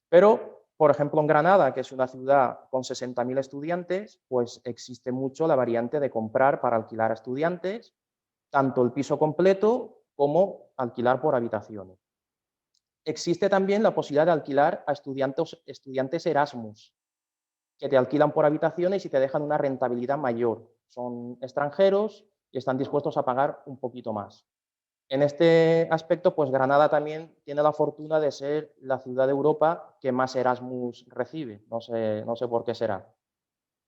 Pero, por ejemplo, en Granada, que es una ciudad con 60.000 estudiantes, pues existe mucho la variante de comprar para alquilar a estudiantes, tanto el piso completo como alquilar por habitaciones. Existe también la posibilidad de alquilar a estudiantes Erasmus, que te alquilan por habitaciones y te dejan una rentabilidad mayor. Son extranjeros y están dispuestos a pagar un poquito más. En este aspecto, pues Granada también tiene la fortuna de ser la ciudad de Europa que más Erasmus recibe. No sé por qué será,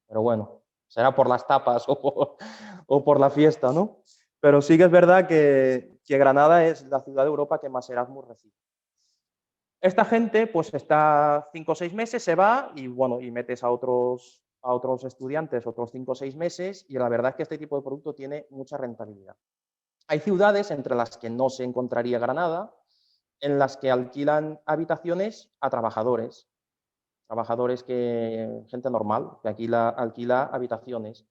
pero bueno, será por las tapas o por la fiesta, ¿no? Pero sí que es verdad que Granada es la ciudad de Europa que más Erasmus recibe. Esta gente pues está 5 o 6 meses, se va y bueno, y metes a otros estudiantes otros 5 o 6 meses y la verdad es que este tipo de producto tiene mucha rentabilidad. Hay ciudades entre las que no se encontraría Granada, en las que alquilan habitaciones a trabajadores, gente normal, que alquila habitaciones.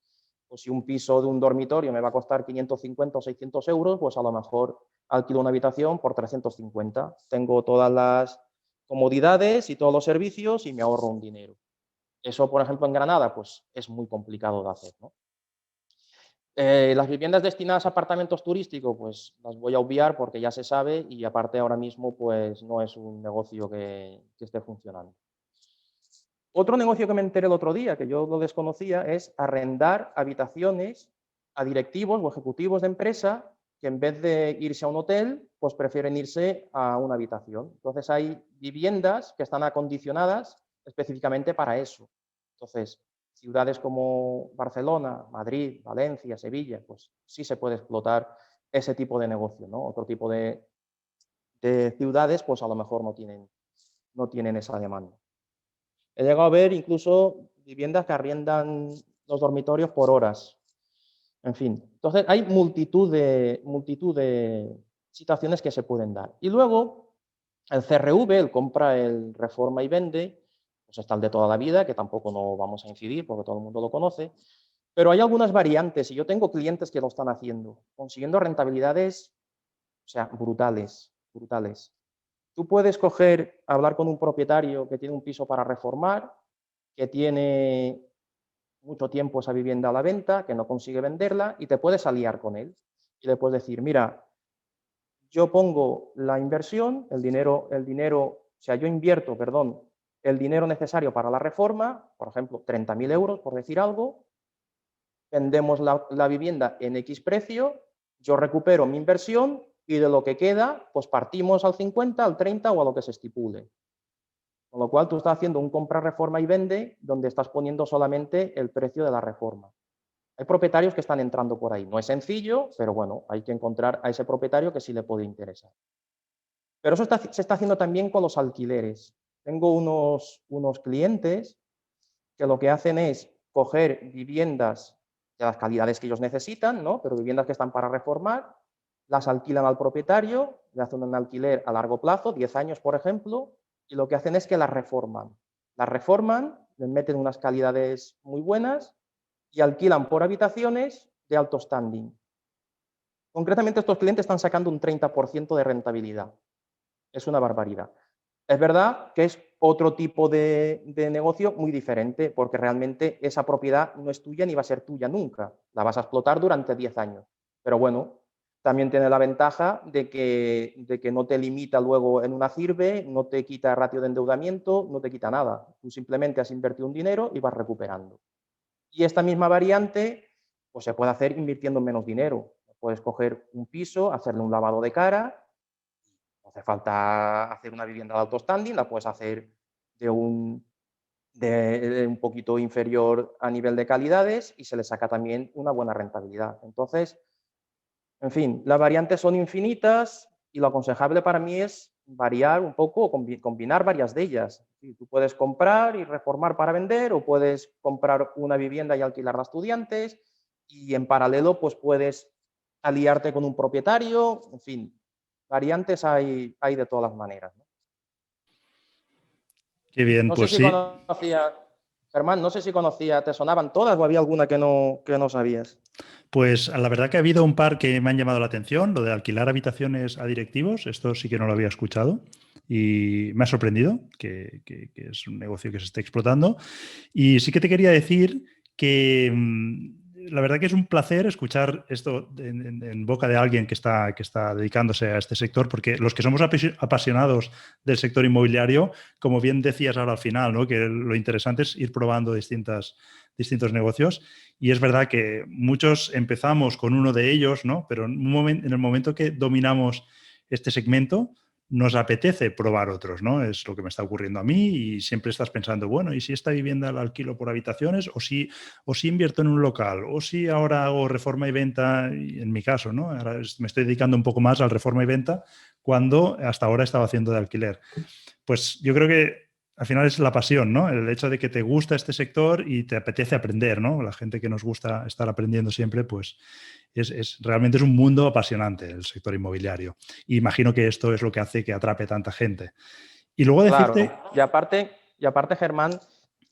Pues si un piso de un dormitorio me va a costar 550 o 600 euros, pues a lo mejor alquilo una habitación por 350. Tengo todas las comodidades y todos los servicios y me ahorro un dinero. Eso, por ejemplo, en Granada, pues es muy complicado de hacer, ¿no? Las viviendas destinadas a apartamentos turísticos, pues las voy a obviar porque ya se sabe y aparte ahora mismo pues no es un negocio que esté funcionando. Otro negocio que me enteré el otro día, que yo lo desconocía, es arrendar habitaciones a directivos o ejecutivos de empresa que en vez de irse a un hotel, pues prefieren irse a una habitación. Entonces hay viviendas que están acondicionadas específicamente para eso. Entonces, ciudades como Barcelona, Madrid, Valencia, Sevilla, pues sí se puede explotar ese tipo de negocio, ¿no? Otro tipo de ciudades, pues a lo mejor no tienen esa demanda. He llegado a ver incluso viviendas que arriendan los dormitorios por horas. En fin, entonces hay multitud de situaciones que se pueden dar. Y luego el CRV, el compra, el reforma y vende, pues está el de toda la vida, que tampoco no vamos a incidir porque todo el mundo lo conoce. Pero hay algunas variantes y yo tengo clientes que lo están haciendo, consiguiendo rentabilidades, o sea, brutales, brutales. Tú puedes hablar con un propietario que tiene un piso para reformar, que tiene mucho tiempo esa vivienda a la venta, que no consigue venderla y te puedes aliar con él. Y le puedes decir, mira, yo pongo la inversión, o sea, yo invierto, perdón, el dinero necesario para la reforma, por ejemplo, 30.000 euros, por decir algo, vendemos la vivienda en X precio, yo recupero mi inversión y de lo que queda, pues partimos al 50, al 30 o a lo que se estipule. Con lo cual tú estás haciendo un compra, reforma y vende donde estás poniendo solamente el precio de la reforma. Hay propietarios que están entrando por ahí. No es sencillo, pero bueno, hay que encontrar a ese propietario que sí le puede interesar. Pero eso se está haciendo también con los alquileres. Tengo unos clientes que lo que hacen es coger viviendas de las calidades que ellos necesitan, ¿no? Pero viviendas que están para reformar, las alquilan al propietario, le hacen un alquiler a largo plazo, 10 años por ejemplo, y lo que hacen es que las reforman. Las reforman, les meten unas calidades muy buenas y alquilan por habitaciones de alto standing. Concretamente, estos clientes están sacando un 30% de rentabilidad. Es una barbaridad. Es verdad que es otro tipo de negocio muy diferente, porque realmente esa propiedad no es tuya ni va a ser tuya nunca. La vas a explotar durante 10 años. Pero bueno, también tiene la ventaja de que no te limita luego en una CIRBE, no te quita ratio de endeudamiento, no te quita nada. Tú simplemente has invertido un dinero y vas recuperando. Y esta misma variante pues, se puede hacer invirtiendo menos dinero. Puedes coger un piso, hacerle un lavado de cara. No hace falta hacer una vivienda de alto standing, la puedes hacer de de un poquito inferior a nivel de calidades y se le saca también una buena rentabilidad. Entonces, en fin, las variantes son infinitas y lo aconsejable para mí es variar un poco o combinar varias de ellas. Sí, tú puedes comprar y reformar para vender o puedes comprar una vivienda y alquilarla a estudiantes y en paralelo pues puedes aliarte con un propietario, en fin, variantes hay de todas las maneras, ¿no?
Qué bien,
No sé
pues
si
sí.
conocía, Germán, no sé si conocía, ¿te sonaban todas o había alguna que no sabías?
Pues la verdad que ha habido un par que me han llamado la atención, lo de alquilar habitaciones a directivos, esto sí que no lo había escuchado y me ha sorprendido que es un negocio que se está explotando. Y sí que te quería decir que la verdad que es un placer escuchar esto en boca de alguien que está dedicándose a este sector, porque los que somos apasionados del sector inmobiliario, como bien decías ahora al final, ¿no? Que lo interesante es ir probando distintos negocios. Y es verdad que muchos empezamos con uno de ellos, ¿no? Pero en el momento que dominamos este segmento, nos apetece probar otros, ¿no? Es lo que me está ocurriendo a mí y siempre estás pensando, bueno, ¿y si esta vivienda la alquilo por habitaciones o si invierto en un local o si ahora hago reforma y venta, en mi caso, ¿no? Ahora me estoy dedicando un poco más al reforma y venta cuando hasta ahora estaba haciendo de alquiler. Pues yo creo que al final es la pasión, ¿no? El hecho de que te gusta este sector y te apetece aprender, ¿no? La gente que nos gusta estar aprendiendo siempre, pues realmente es un mundo apasionante el sector inmobiliario. Y imagino que esto es lo que hace que atrape tanta gente. Y luego decirte,
Claro, y aparte, Germán,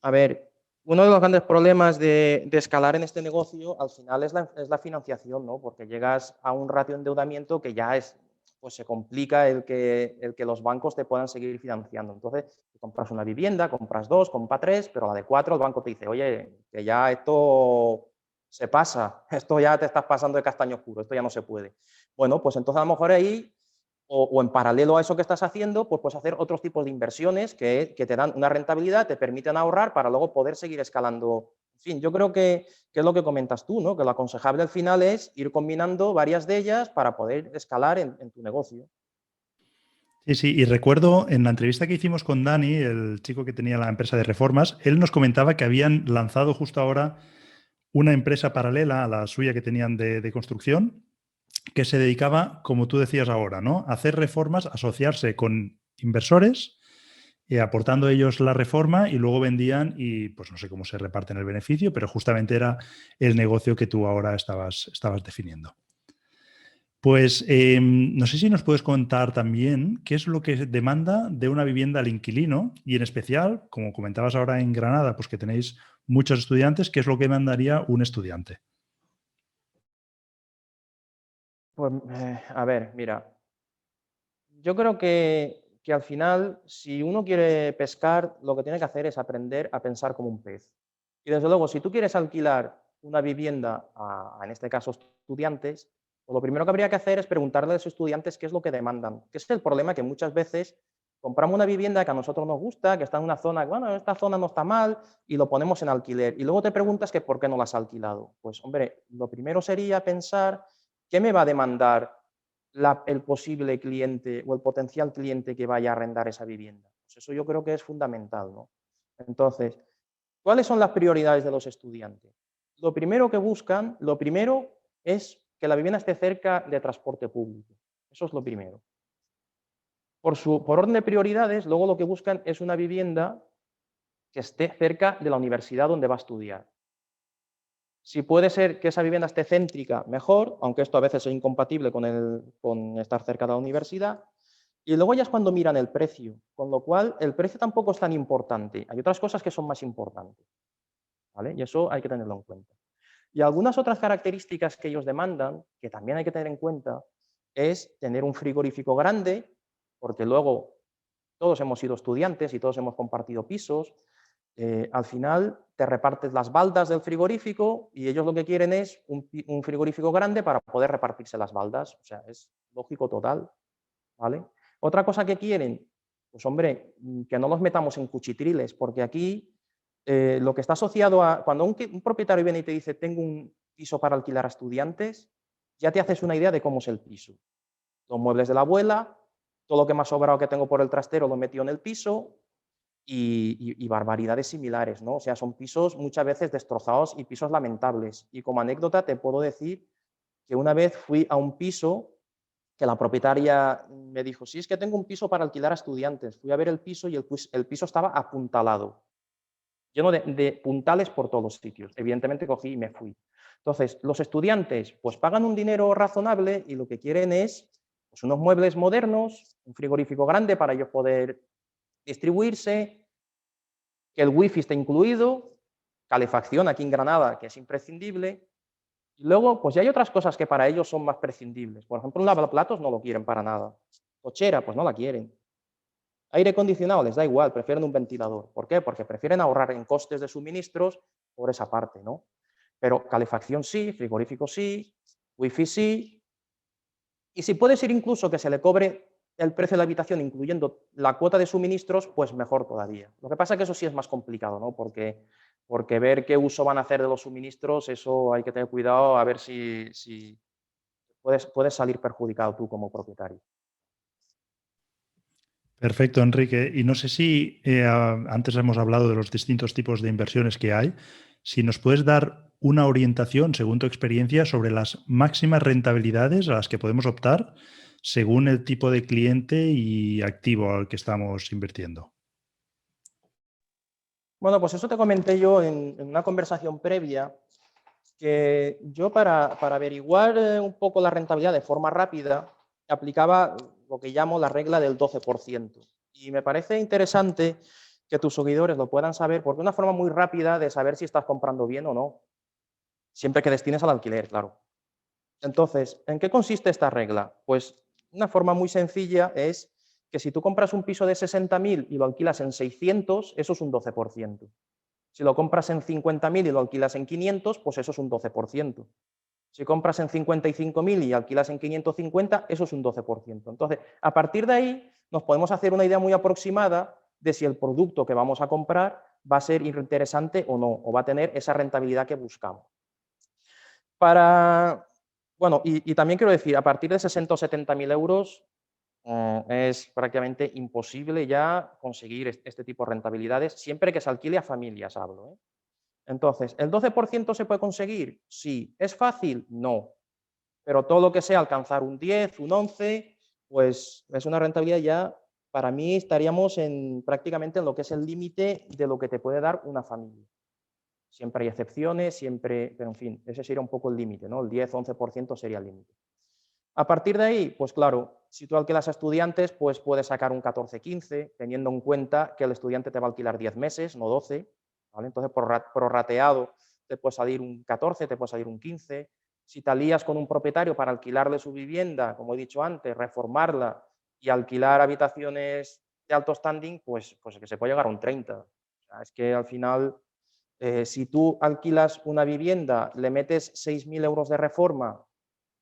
a ver, uno de los grandes problemas de escalar en este negocio al final es la financiación, ¿no? Porque llegas a un ratio de endeudamiento que ya pues se complica el que los bancos te puedan seguir financiando. Entonces, tú compras una vivienda, compras dos, compras tres, pero la de cuatro el banco te dice, oye, que ya esto se pasa, esto ya te estás pasando de castaño oscuro, esto ya no se puede. Bueno, pues entonces a lo mejor ahí o en paralelo a eso que estás haciendo, pues puedes hacer otros tipos de inversiones que te dan una rentabilidad, te permiten ahorrar para luego poder seguir escalando. En fin, yo creo que es lo que comentas tú, ¿no? Que lo aconsejable al final es ir combinando varias de ellas para poder escalar en tu negocio.
sí, sí, y recuerdo en la entrevista que hicimos con Dani, el chico que tenía la empresa de reformas, él nos comentaba que habían lanzado justo ahora una empresa paralela a la suya que tenían de construcción, que se dedicaba, como tú decías ahora, ¿no? A hacer reformas, asociarse con inversores, aportando ellos la reforma y luego vendían y pues no sé cómo se reparten el beneficio, pero justamente era el negocio que tú ahora estabas definiendo. Pues no sé si nos puedes contar también qué es lo que demanda de una vivienda al inquilino y en especial, como comentabas ahora en Granada, pues que tenéis muchos estudiantes, qué es lo que demandaría un estudiante.
Pues, a ver, mira, yo creo que al final, si uno quiere pescar, lo que tiene que hacer es aprender a pensar como un pez. Y desde luego, si tú quieres alquilar una vivienda en este caso, estudiantes, pues lo primero que habría que hacer es preguntarle a los estudiantes qué es lo que demandan. Que es el problema que muchas veces compramos una vivienda que a nosotros nos gusta, que está en una zona, bueno, esta zona no está mal, y lo ponemos en alquiler. Y luego te preguntas que por qué no la has alquilado. Pues, hombre, lo primero sería pensar qué me va a demandar el posible cliente o el potencial cliente que vaya a arrendar esa vivienda. Pues eso yo creo que es fundamental, ¿no? Entonces, ¿cuáles son las prioridades de los estudiantes? Lo primero que buscan, lo primero es que la vivienda esté cerca de transporte público. Eso es lo primero. Por orden de prioridades, luego lo que buscan es una vivienda que esté cerca de la universidad donde va a estudiar. Si puede ser que esa vivienda esté céntrica, mejor, aunque esto a veces es incompatible con estar cerca de la universidad. Y luego ya es cuando miran el precio, con lo cual el precio tampoco es tan importante. Hay otras cosas que son más importantes, ¿vale? Y eso hay que tenerlo en cuenta. Y algunas otras características que ellos demandan, que también hay que tener en cuenta, es tener un frigorífico grande, porque luego todos hemos sido estudiantes y todos hemos compartido pisos. Al final te repartes las baldas del frigorífico y ellos lo que quieren es un frigorífico grande para poder repartirse las baldas. O sea, es lógico total, ¿vale? Otra cosa que quieren, pues hombre, que no los metamos en cuchitriles, porque aquí lo que está asociado a cuando un propietario viene y te dice tengo un piso para alquilar a estudiantes, ya te haces una idea de cómo es el piso. Los muebles de la abuela, todo lo que me ha sobrado que tengo por el trastero lo he metido en el piso y barbaridades similares, ¿no? O sea, son pisos muchas veces destrozados y pisos lamentables. Y como anécdota te puedo decir que una vez fui a un piso que la propietaria me dijo, sí, es que tengo un piso para alquilar a estudiantes. Fui a ver el piso y el piso estaba apuntalado, lleno de puntales por todos los sitios. Evidentemente cogí y me fui. Entonces, los estudiantes pues pagan un dinero razonable y lo que quieren es pues, unos muebles modernos, un frigorífico grande para ellos poder distribuirse, que el wifi esté incluido, calefacción aquí en Granada, que es imprescindible. Y luego, pues ya hay otras cosas que para ellos son más prescindibles. Por ejemplo, un lavaplatos no lo quieren para nada. Cochera, pues no la quieren. Aire acondicionado les da igual, prefieren un ventilador. ¿Por qué? Porque prefieren ahorrar en costes de suministros por esa parte, ¿no? Pero calefacción sí, frigorífico sí, wifi sí. Y si puede ser incluso que se le cobre el precio de la habitación incluyendo la cuota de suministros, pues mejor todavía. Lo que pasa es que eso sí es más complicado, ¿no? Porque ver qué uso van a hacer de los suministros, eso hay que tener cuidado a ver si puedes salir perjudicado tú como propietario.
Perfecto, Enrique. Y no sé si antes hemos hablado de los distintos tipos de inversiones que hay. Si nos puedes dar una orientación, según tu experiencia, sobre las máximas rentabilidades a las que podemos optar según el tipo de cliente y activo al que estamos invirtiendo.
Bueno, pues eso te comenté yo en una conversación previa, que yo para averiguar un poco la rentabilidad de forma rápida, aplicaba lo que llamo la regla del 12%. Y me parece interesante que tus seguidores lo puedan saber, porque es una forma muy rápida de saber si estás comprando bien o no, siempre que destines al alquiler, claro. Entonces, ¿en qué consiste esta regla? Pues una forma muy sencilla es que si tú compras un piso de 60.000 y lo alquilas en 600, eso es un 12%. Si lo compras en 50.000 y lo alquilas en 500, pues eso es un 12%. Si compras en 55.000 y alquilas en 550, eso es un 12%. Entonces, a partir de ahí, nos podemos hacer una idea muy aproximada de si el producto que vamos a comprar va a ser interesante o no, o va a tener esa rentabilidad que buscamos. Bueno, y también quiero decir, a partir de 60 o 70.000 euros es prácticamente imposible ya conseguir este tipo de rentabilidades, siempre que se alquile a familias, hablo. Entonces, ¿el 12% se puede conseguir? Sí. ¿Es fácil? No. Pero todo lo que sea alcanzar un 10, un 11, pues es una rentabilidad ya, para mí estaríamos prácticamente en lo que es el límite de lo que te puede dar una familia. Siempre hay excepciones, siempre, pero en fin, ese sería un poco el límite, ¿no? El 10-11% sería el límite. A partir de ahí, pues claro, si tú alquilas a estudiantes, pues puedes sacar un 14-15, teniendo en cuenta que el estudiante te va a alquilar 10 meses, no 12, ¿vale? Entonces, prorrateado, te puede salir un 14, te puede salir un 15. Si te alías con un propietario para alquilarle su vivienda, como he dicho antes, reformarla y alquilar habitaciones de alto standing, pues que se puede llegar a un 30. O sea, es que al final, si tú alquilas una vivienda, le metes 6.000 euros de reforma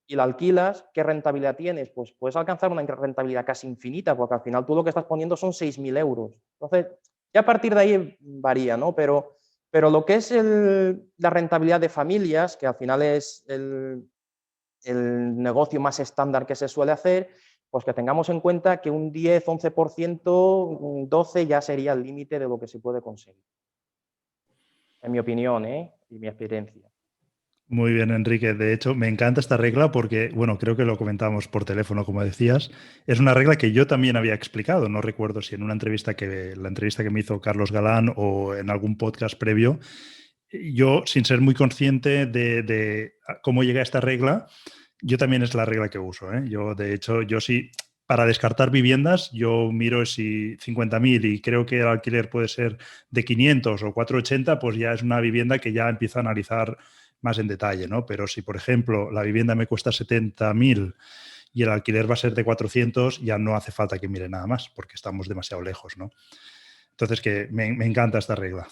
y la alquilas, ¿qué rentabilidad tienes? Pues puedes alcanzar una rentabilidad casi infinita, porque al final tú lo que estás poniendo son 6.000 euros. Entonces, ya a partir de ahí varía, ¿no? Pero lo que es la rentabilidad de familias, que al final es el negocio más estándar que se suele hacer, pues que tengamos en cuenta que un 10, 11%, un 12% ya sería el límite de lo que se puede conseguir. En mi opinión, y mi experiencia.
Muy bien, Enrique. De hecho, me encanta esta regla porque, bueno, creo que lo comentamos por teléfono, como decías. Es una regla que yo también había explicado. No recuerdo si en una entrevista la entrevista que me hizo Carlos Galán o en algún podcast previo. Yo, sin ser muy consciente de cómo llega a esta regla, yo también es la regla que uso, ¿eh? Yo, de hecho, yo sí, para descartar viviendas, yo miro si 50.000 y creo que el alquiler puede ser de 500 o 480, pues ya es una vivienda que ya empiezo a analizar más en detalle, ¿no? Pero si, por ejemplo, la vivienda me cuesta 70.000 y el alquiler va a ser de 400, ya no hace falta que mire nada más, porque estamos demasiado lejos, ¿no? Entonces, que me encanta esta regla.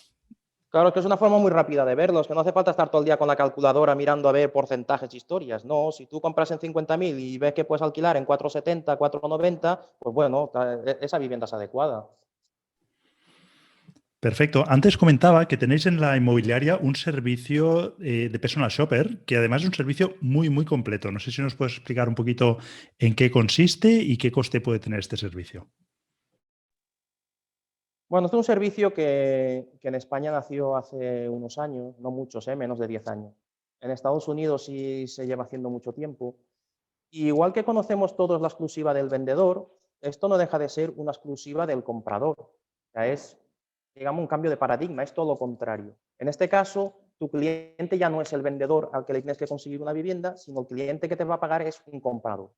Claro, que es una forma muy rápida de verlo, es que no hace falta estar todo el día con la calculadora mirando a ver porcentajes, historias. No, si tú compras en 50.000 y ves que puedes alquilar en 470, 490, pues bueno, esa vivienda es adecuada.
Perfecto. Antes comentaba que tenéis en la inmobiliaria un servicio de personal shopper, que además es un servicio muy, muy completo. No sé si nos puedes explicar un poquito en qué consiste y qué coste puede tener este servicio.
Bueno, este es un servicio que en España nació hace unos años, no muchos, menos de 10 años. En Estados Unidos sí se lleva haciendo mucho tiempo. Y igual que conocemos todos la exclusiva del vendedor, esto no deja de ser una exclusiva del comprador. O sea, es, digamos, un cambio de paradigma, es todo lo contrario. En este caso, tu cliente ya no es el vendedor al que le tienes que conseguir una vivienda, sino el cliente que te va a pagar es un comprador.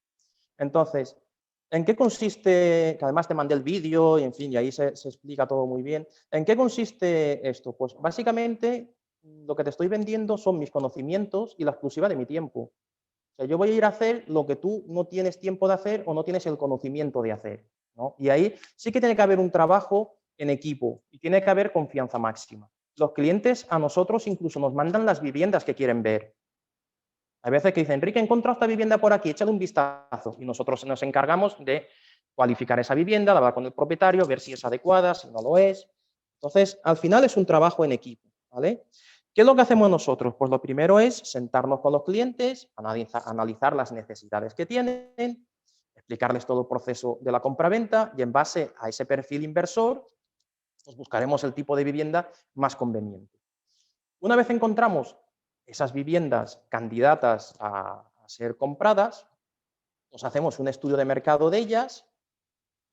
Entonces, ¿en qué consiste? Que además te mandé el vídeo y en fin, y ahí se explica todo muy bien. ¿En qué consiste esto? Pues básicamente lo que te estoy vendiendo son mis conocimientos y la exclusiva de mi tiempo. O sea, yo voy a ir a hacer lo que tú no tienes tiempo de hacer o no tienes el conocimiento de hacer, ¿no? Y ahí sí que tiene que haber un trabajo en equipo y tiene que haber confianza máxima. Los clientes a nosotros incluso nos mandan las viviendas que quieren ver. Hay veces que dicen, Enrique, he encontrado esta vivienda por aquí, échale un vistazo. Y nosotros nos encargamos de cualificar esa vivienda, hablar con el propietario, ver si es adecuada, si no lo es. Entonces, al final es un trabajo en equipo, ¿vale? ¿Qué es lo que hacemos nosotros? Pues lo primero es sentarnos con los clientes, analizar las necesidades que tienen, explicarles todo el proceso de la compraventa y en base a ese perfil inversor, pues buscaremos el tipo de vivienda más conveniente. Una vez encontramos esas viviendas candidatas a ser compradas, pues hacemos un estudio de mercado de ellas,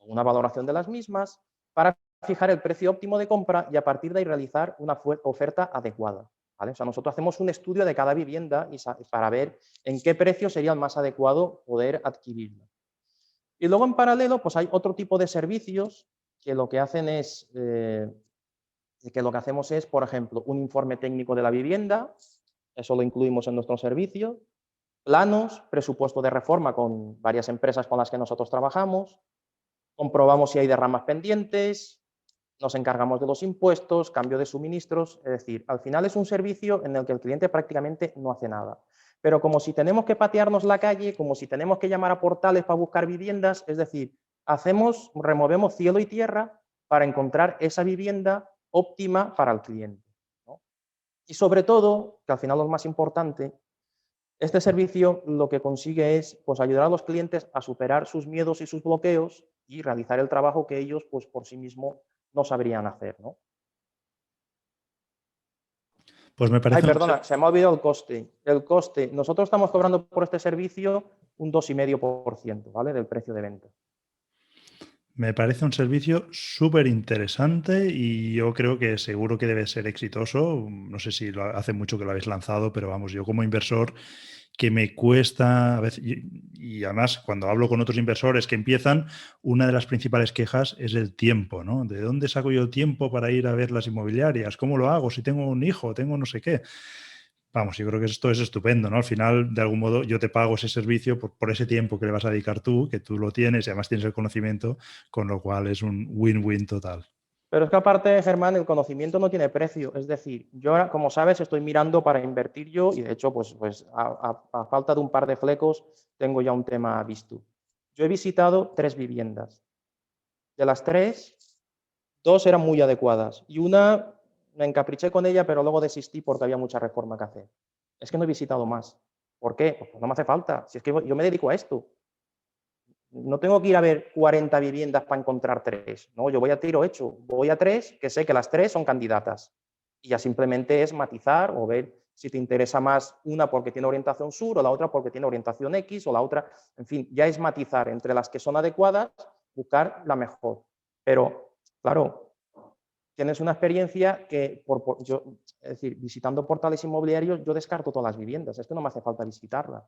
una valoración de las mismas, para fijar el precio óptimo de compra y a partir de ahí realizar una oferta adecuada. ¿Vale? O sea, nosotros hacemos un estudio de cada vivienda para ver en qué precio sería el más adecuado poder adquirirla. Y luego en paralelo, pues hay otro tipo de servicios que lo que hacen es que lo que hacemos es, por ejemplo, un informe técnico de la vivienda, eso lo incluimos en nuestro servicio, planos, presupuesto de reforma con varias empresas con las que nosotros trabajamos, comprobamos si hay derramas pendientes, nos encargamos de los impuestos, cambio de suministros, es decir, al final es un servicio en el que el cliente prácticamente no hace nada. Pero como si tenemos que patearnos la calle, como si tenemos que llamar a portales para buscar viviendas, es decir, removemos cielo y tierra para encontrar esa vivienda óptima para el cliente, ¿no? Y sobre todo, que al final lo más importante, este servicio lo que consigue es pues, ayudar a los clientes a superar sus miedos y sus bloqueos y realizar el trabajo que ellos pues, por sí mismos no sabrían hacer, ¿no?
Pues me
Ay,
parece
perdona, se me ha olvidado el coste. El coste, nosotros estamos cobrando por este servicio un 2,5%, ¿vale? Del precio de venta.
Me parece un servicio súper interesante y yo creo que seguro que debe ser exitoso. No sé si hace mucho que lo habéis lanzado, pero vamos, yo como inversor que me cuesta a veces, y además cuando hablo con otros inversores que empiezan, una de las principales quejas es el tiempo, ¿no? ¿De dónde saco yo tiempo para ir a ver las inmobiliarias? ¿Cómo lo hago? Si tengo un hijo, tengo no sé qué. Vamos, yo creo que esto es estupendo, ¿no? Al final, de algún modo, yo te pago ese servicio por ese tiempo que le vas a dedicar tú, que tú lo tienes y además tienes el conocimiento, con lo cual es un win-win total.
Pero es que aparte, Germán, el conocimiento no tiene precio. Es decir, yo ahora, como sabes, estoy mirando para invertir yo y de hecho, pues a falta de un par de flecos, tengo ya un tema visto. Yo he visitado 3 viviendas. De las 3, 2 eran muy adecuadas y una me encapriché con ella, pero luego desistí porque había mucha reforma que hacer. Es que no he visitado más. ¿Por qué? Pues no me hace falta. Si es que yo me dedico a esto. No tengo que ir a ver 40 viviendas para encontrar 3. No, yo voy a tiro hecho. Voy a 3 que sé que las 3 son candidatas. Y ya simplemente es matizar o ver si te interesa más una porque tiene orientación sur o la otra porque tiene orientación X o la otra. En fin, ya es matizar entre las que son adecuadas, buscar la mejor. Pero, claro, tienes una experiencia que, es decir, visitando portales inmobiliarios, yo descarto todas las viviendas. Es que no me hace falta visitarlas.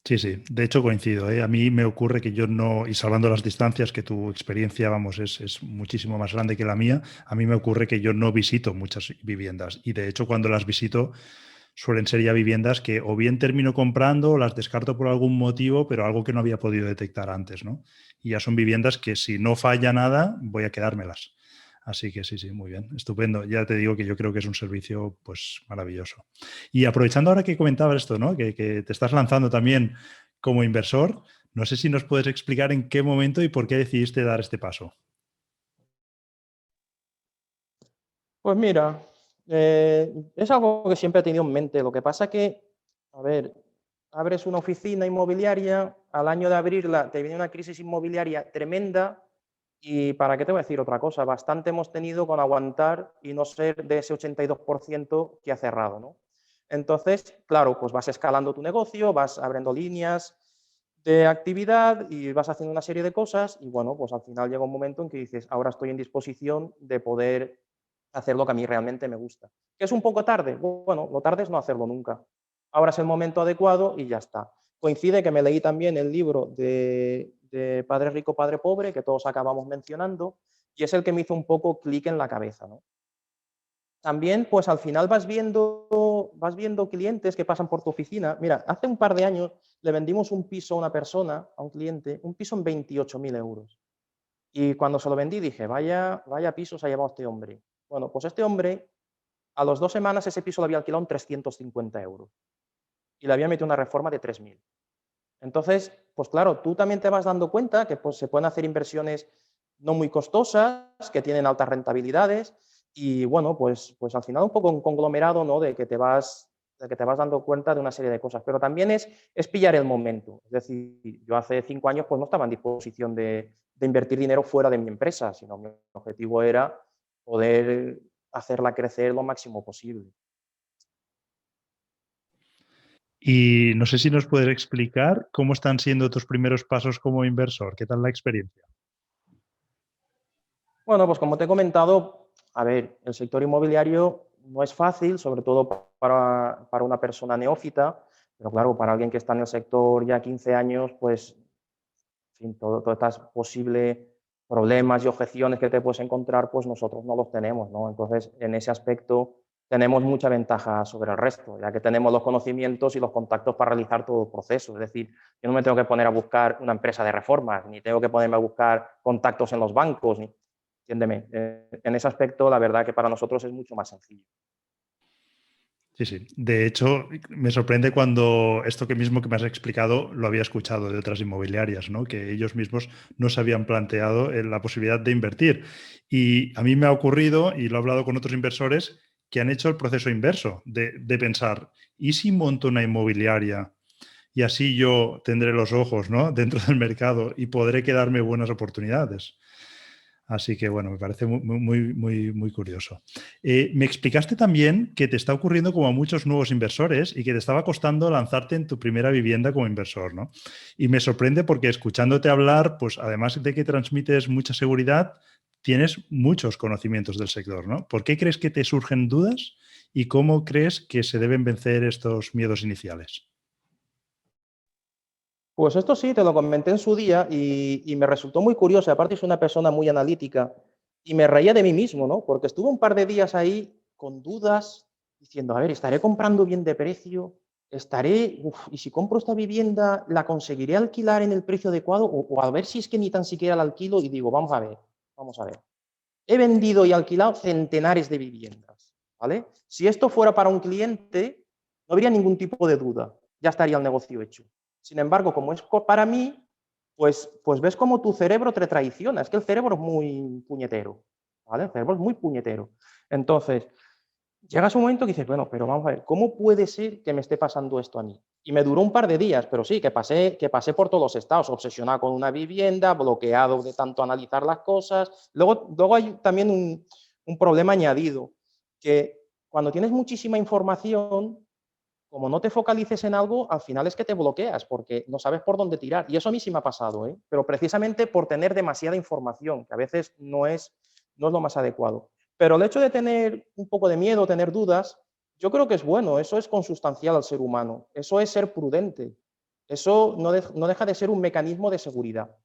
Sí, sí. De hecho, coincido, ¿eh? A mí me ocurre que yo no, y salvando las distancias, que tu experiencia, vamos, es muchísimo más grande que la mía, a mí me ocurre que yo no visito muchas viviendas. Y de hecho, cuando las visito, suelen ser ya viviendas que o bien termino comprando o las descarto por algún motivo, pero algo que no había podido detectar antes, ¿no? Y ya son viviendas que si no falla nada, voy a quedármelas. Así que sí, sí, muy bien, estupendo. Ya te digo que yo creo que es un servicio pues maravilloso. Y aprovechando ahora que comentabas esto, ¿no? Que te estás lanzando también como inversor, no sé si nos puedes explicar en qué momento y por qué decidiste dar este paso.
Pues mira, es algo que siempre he tenido en mente. Lo que pasa que, a ver, abres una oficina inmobiliaria, al año de abrirla te viene una crisis inmobiliaria tremenda y para qué te voy a decir otra cosa, bastante hemos tenido con aguantar y no ser de ese 82% que ha cerrado, ¿no? Entonces, claro, pues vas escalando tu negocio, vas abriendo líneas de actividad y vas haciendo una serie de cosas y bueno, pues al final llega un momento en que dices, ahora estoy en disposición de poder hacer lo que a mí realmente me gusta. ¿Que es un poco tarde? Bueno, lo tarde es no hacerlo nunca. Ahora es el momento adecuado y ya está. Coincide que me leí también el libro de Padre Rico, Padre Pobre, que todos acabamos mencionando, y es el que me hizo un poco clic en la cabeza, ¿no? También, pues al final vas viendo clientes que pasan por tu oficina. Mira, hace un par de años le vendimos un piso a una persona, a un cliente, un piso en 28.000 euros. Y cuando se lo vendí dije, vaya piso se ha llevado este hombre. Bueno, pues este hombre, a las 2 semanas ese piso lo había alquilado en 350 euros y le había metido una reforma de 3.000. Entonces, pues claro, tú también te vas dando cuenta que pues, se pueden hacer inversiones no muy costosas, que tienen altas rentabilidades y bueno, pues al final un poco un conglomerado, ¿no? De que te vas dando cuenta de una serie de cosas, pero también es pillar el momento. Es decir, yo hace 5 años pues no estaba en disposición de invertir dinero fuera de mi empresa, sino mi objetivo era poder hacerla crecer lo máximo posible.
Y no sé si nos puedes explicar cómo están siendo tus primeros pasos como inversor. ¿Qué tal la experiencia?
Bueno, pues como te he comentado, a ver, el sector inmobiliario no es fácil, sobre todo para una persona neófita, pero claro, para alguien que está en el sector ya 15 años, pues, en fin, todas estas posibles problemas y objeciones que te puedes encontrar, pues nosotros no los tenemos, ¿no? Entonces, en ese aspecto tenemos mucha ventaja sobre el resto, ya que tenemos los conocimientos y los contactos para realizar todo el proceso. Es decir, yo no me tengo que poner a buscar una empresa de reformas, ni tengo que ponerme a buscar contactos en los bancos, ni, entiéndeme, en ese aspecto la verdad que para nosotros es mucho más sencillo.
Sí, sí. De hecho, me sorprende cuando esto que mismo que me has explicado lo había escuchado de otras inmobiliarias, ¿no? Que ellos mismos no se habían planteado la posibilidad de invertir. Y a mí me ha ocurrido, y lo he hablado con otros inversores, que han hecho el proceso inverso, de pensar, ¿y si monto una inmobiliaria y así yo tendré los ojos, ¿no? Dentro del mercado y podré quedarme buenas oportunidades? Así que bueno, me parece muy curioso. Me explicaste también que te está ocurriendo como a muchos nuevos inversores y que te estaba costando lanzarte en tu primera vivienda como inversor, ¿no? Y me sorprende porque escuchándote hablar, pues además de que transmites mucha seguridad, tienes muchos conocimientos del sector, ¿no? ¿Por qué crees que te surgen dudas y cómo crees que se deben vencer estos miedos iniciales?
Pues esto sí, te lo comenté en su día y me resultó muy curioso. Aparte, soy una persona muy analítica y me reía de mí mismo, ¿no? Porque estuve un par de días ahí con dudas, diciendo, a ver, ¿estaré comprando bien de precio? ¿Y si compro esta vivienda, la conseguiré alquilar en el precio adecuado? O a ver si es que ni tan siquiera la alquilo y digo, vamos a ver, vamos a ver. He vendido y alquilado centenares de viviendas, ¿vale? Si esto fuera para un cliente, no habría ningún tipo de duda, ya estaría el negocio hecho. Sin embargo, como es para mí, pues ves cómo tu cerebro te traiciona. Es que el cerebro es muy puñetero, ¿vale? El cerebro es muy puñetero. Entonces, llegas un momento que dices, bueno, pero vamos a ver, ¿cómo puede ser que me esté pasando esto a mí? Y me duró un par de días, pero sí, que pasé por todos los estados, obsesionado con una vivienda, bloqueado de tanto analizar las cosas. Luego hay también un problema añadido, que cuando tienes muchísima información, como no te focalices en algo, al final es que te bloqueas porque no sabes por dónde tirar. Y eso a mí sí me ha pasado, ¿eh? Pero precisamente por tener demasiada información, que a veces no es lo más adecuado. Pero el hecho de tener un poco de miedo, tener dudas, yo creo que es bueno, eso es consustancial al ser humano, eso es ser prudente. Eso no deja de ser un mecanismo de seguridad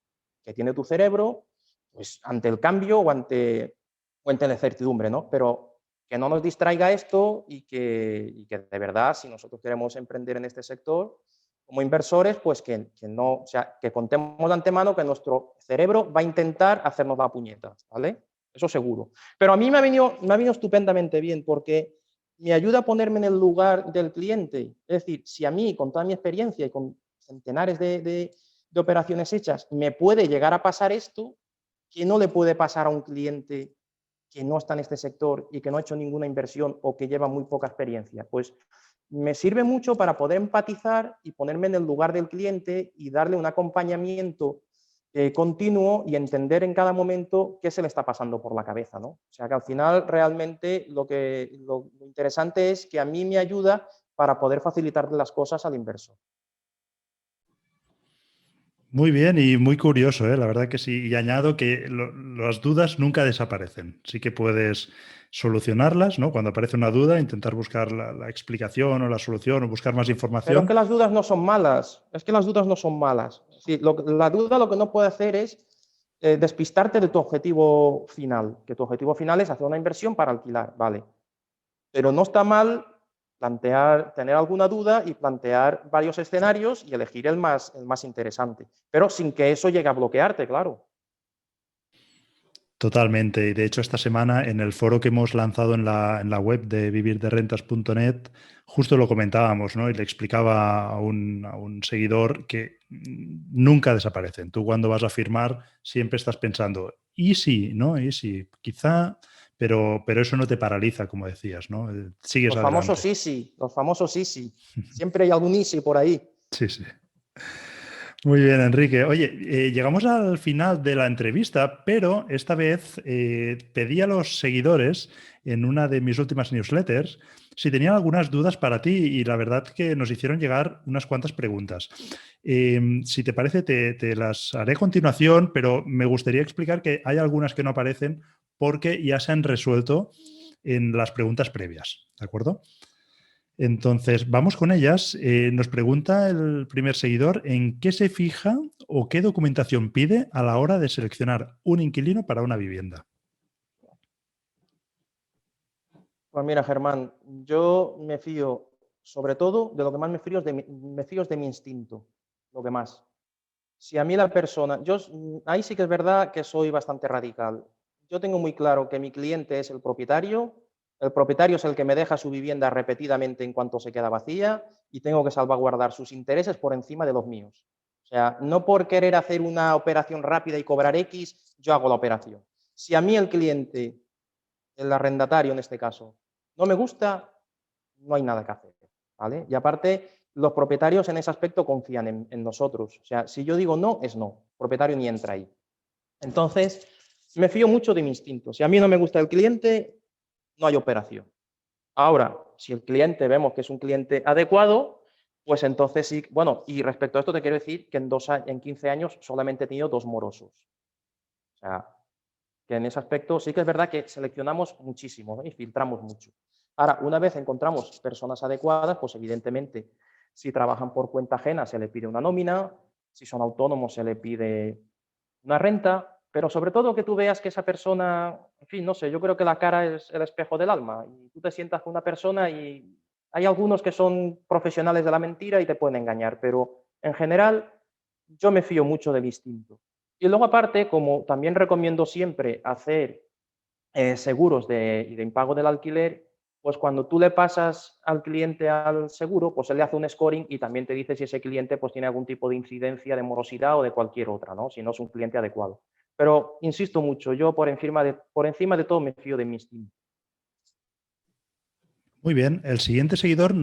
que tiene tu cerebro, pues, ante el cambio o ante la incertidumbre, ¿no? Pero que no nos distraiga esto y que de verdad, si nosotros queremos emprender en este sector, como inversores, pues que no, o sea, que contemos de antemano que nuestro cerebro va a intentar hacernos la puñeta, ¿vale? Eso seguro. Pero a mí me ha venido estupendamente bien porque me ayuda a ponerme en el lugar del cliente. Es decir, si a mí, con toda mi experiencia y con centenares de operaciones hechas, me puede llegar a pasar esto, que no le puede pasar a un cliente que no está en este sector y que no ha hecho ninguna inversión o que lleva muy poca experiencia. Pues me sirve mucho para poder empatizar y ponerme en el lugar del cliente y darle un acompañamiento continuo y entender en cada momento qué se le está pasando por la cabeza, ¿no? O sea que al final realmente lo interesante es que a mí me ayuda para poder facilitarle las cosas al inversor.
Muy bien y muy curioso, ¿eh? La verdad que sí. Y añado que las dudas nunca desaparecen. Sí que puedes solucionarlas, ¿no? Cuando aparece una duda, intentar buscar la explicación o la solución o buscar más
Pero es
información.
que las dudas no son malas, es que las dudas no son malas. Sí, la duda lo que no puede hacer es despistarte de tu objetivo final, que tu objetivo final es hacer una inversión para alquilar, vale. Pero no está mal tener alguna duda y plantear varios escenarios y elegir el más interesante, pero sin que eso llegue a bloquearte, claro.
Totalmente. Y de hecho, esta semana en el foro que hemos lanzado en la web de vivirderrentas.net, justo lo comentábamos, ¿no? Y le explicaba a un seguidor que nunca desaparecen. Tú cuando vas a firmar siempre estás pensando, y sí, ¿no? Y sí, quizá, pero eso no te paraliza, como decías, ¿no? Sigues
Los famosos
adelante.
easy, los famosos easy. Siempre hay algún easy por ahí.
Sí, sí. Muy bien, Enrique. Oye, llegamos al final de la entrevista, pero esta vez pedí a los seguidores en una de mis últimas newsletters si tenían algunas dudas para ti y la verdad que nos hicieron llegar unas cuantas preguntas. Si te parece, te las haré a continuación, pero me gustaría explicar que hay algunas que no aparecen porque ya se han resuelto en las preguntas previas, ¿de acuerdo? Entonces, vamos con ellas. Nos pregunta el primer seguidor en qué se fija o qué documentación pide a la hora de seleccionar un inquilino para una vivienda.
Pues mira, Germán, yo me fío, sobre todo, de lo que más me fío es de mi instinto, lo que más. Si a mí la persona, ahí sí que es verdad que soy bastante radical. Yo tengo muy claro que mi cliente es el propietario es el que me deja su vivienda repetidamente en cuanto se queda vacía y tengo que salvaguardar sus intereses por encima de los míos. O sea, no por querer hacer una operación rápida y cobrar X, yo hago la operación. Si a mí el cliente, el arrendatario en este caso, no me gusta, no hay nada que hacer, ¿vale? Y aparte, los propietarios en ese aspecto confían en nosotros. O sea, si yo digo no, es no. El propietario ni entra ahí. Entonces, me fío mucho de mi instinto. Si a mí no me gusta el cliente, no hay operación. Ahora, si el cliente vemos que es un cliente adecuado, pues entonces sí. Bueno, y respecto a esto te quiero decir que en 15 años solamente he tenido 2 morosos. O sea, que en ese aspecto sí que es verdad que seleccionamos muchísimo, ¿no? Y filtramos mucho. Ahora, una vez encontramos personas adecuadas, pues evidentemente, si trabajan por cuenta ajena se le pide una nómina, si son autónomos se le pide una renta, pero sobre todo que tú veas que esa persona, en fin, no sé, yo creo que la cara es el espejo del alma y tú te sientas con una persona y hay algunos que son profesionales de la mentira y te pueden engañar, pero en general yo me fío mucho del instinto. Y luego aparte, como también recomiendo siempre hacer seguros y de impago del alquiler, pues cuando tú le pasas al cliente al seguro, pues él le hace un scoring y también te dice si ese cliente pues tiene algún tipo de incidencia de morosidad o de cualquier otra, ¿no? Si no es un cliente adecuado. Pero insisto mucho, yo por encima de todo me fío de mi instinto.
Muy bien, el siguiente seguidor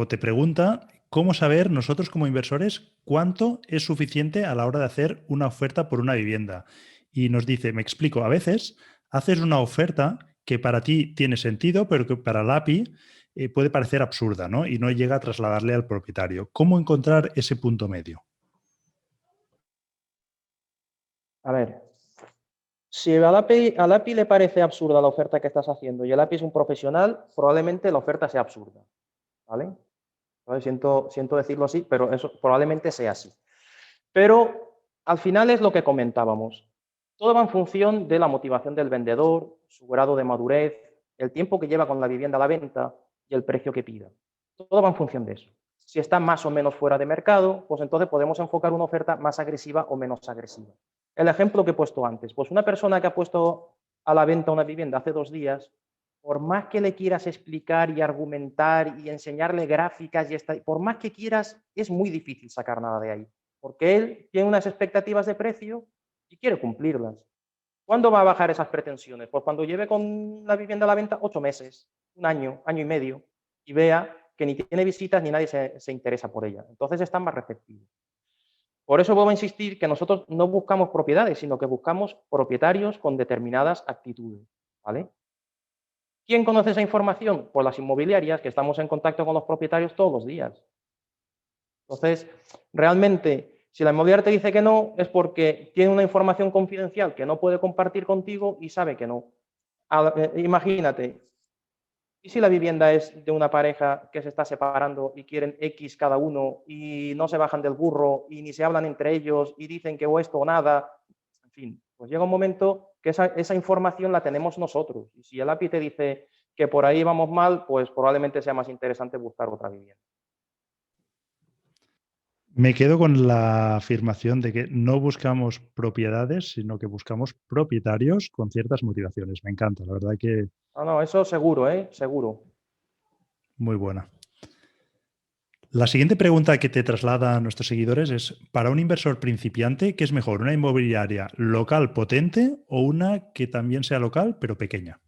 te pregunta cómo saber nosotros como inversores cuánto es suficiente a la hora de hacer una oferta por una vivienda. Y nos dice, me explico, a veces haces una oferta que para ti tiene sentido, pero que para la API puede parecer absurda, ¿no? Y no llega a trasladarle al propietario. ¿Cómo encontrar ese punto medio?
A ver, si al API le parece absurda la oferta que estás haciendo y el API es un profesional, probablemente la oferta sea absurda, ¿vale? ¿Vale? Siento decirlo así, pero eso probablemente sea así. Pero al final es lo que comentábamos. Todo va en función de la motivación del vendedor, su grado de madurez, el tiempo que lleva con la vivienda a la venta y el precio que pida. Todo va en función de eso. Si está más o menos fuera de mercado, pues entonces podemos enfocar una oferta más agresiva o menos agresiva. El ejemplo que he puesto antes, pues una persona que ha puesto a la venta una vivienda hace 2 días, por más que le quieras explicar y argumentar y enseñarle gráficas, por más que quieras, es muy difícil sacar nada de ahí, porque él tiene unas expectativas de precio y quiere cumplirlas. ¿Cuándo va a bajar esas pretensiones? Pues cuando lleve con la vivienda a la venta 8 meses, un año, año y medio, y vea que ni tiene visitas ni nadie se interesa por ella. Entonces están más receptivos. Por eso vuelvo a insistir que nosotros no buscamos propiedades, sino que buscamos propietarios con determinadas actitudes. ¿Vale? ¿Quién conoce esa información? Pues las inmobiliarias, que estamos en contacto con los propietarios todos los días. Entonces, realmente, si la inmobiliaria te dice que no, es porque tiene una información confidencial que no puede compartir contigo y sabe que no. Imagínate, ¿y si la vivienda es de una pareja que se está separando y quieren X cada uno y no se bajan del burro y ni se hablan entre ellos y dicen que o esto o nada? En fin, pues llega un momento que esa información la tenemos nosotros. Y si el API te dice que por ahí vamos mal, pues probablemente sea más interesante buscar otra vivienda.
Me quedo con la afirmación de que no buscamos propiedades, sino que buscamos propietarios con ciertas motivaciones. Me encanta, la verdad que
No, no, eso seguro, ¿eh? Seguro.
muy buena. La siguiente pregunta que te traslada a nuestros seguidores es, para un inversor principiante, ¿qué es mejor? ¿Una inmobiliaria local potente o una que también sea local pero pequeña?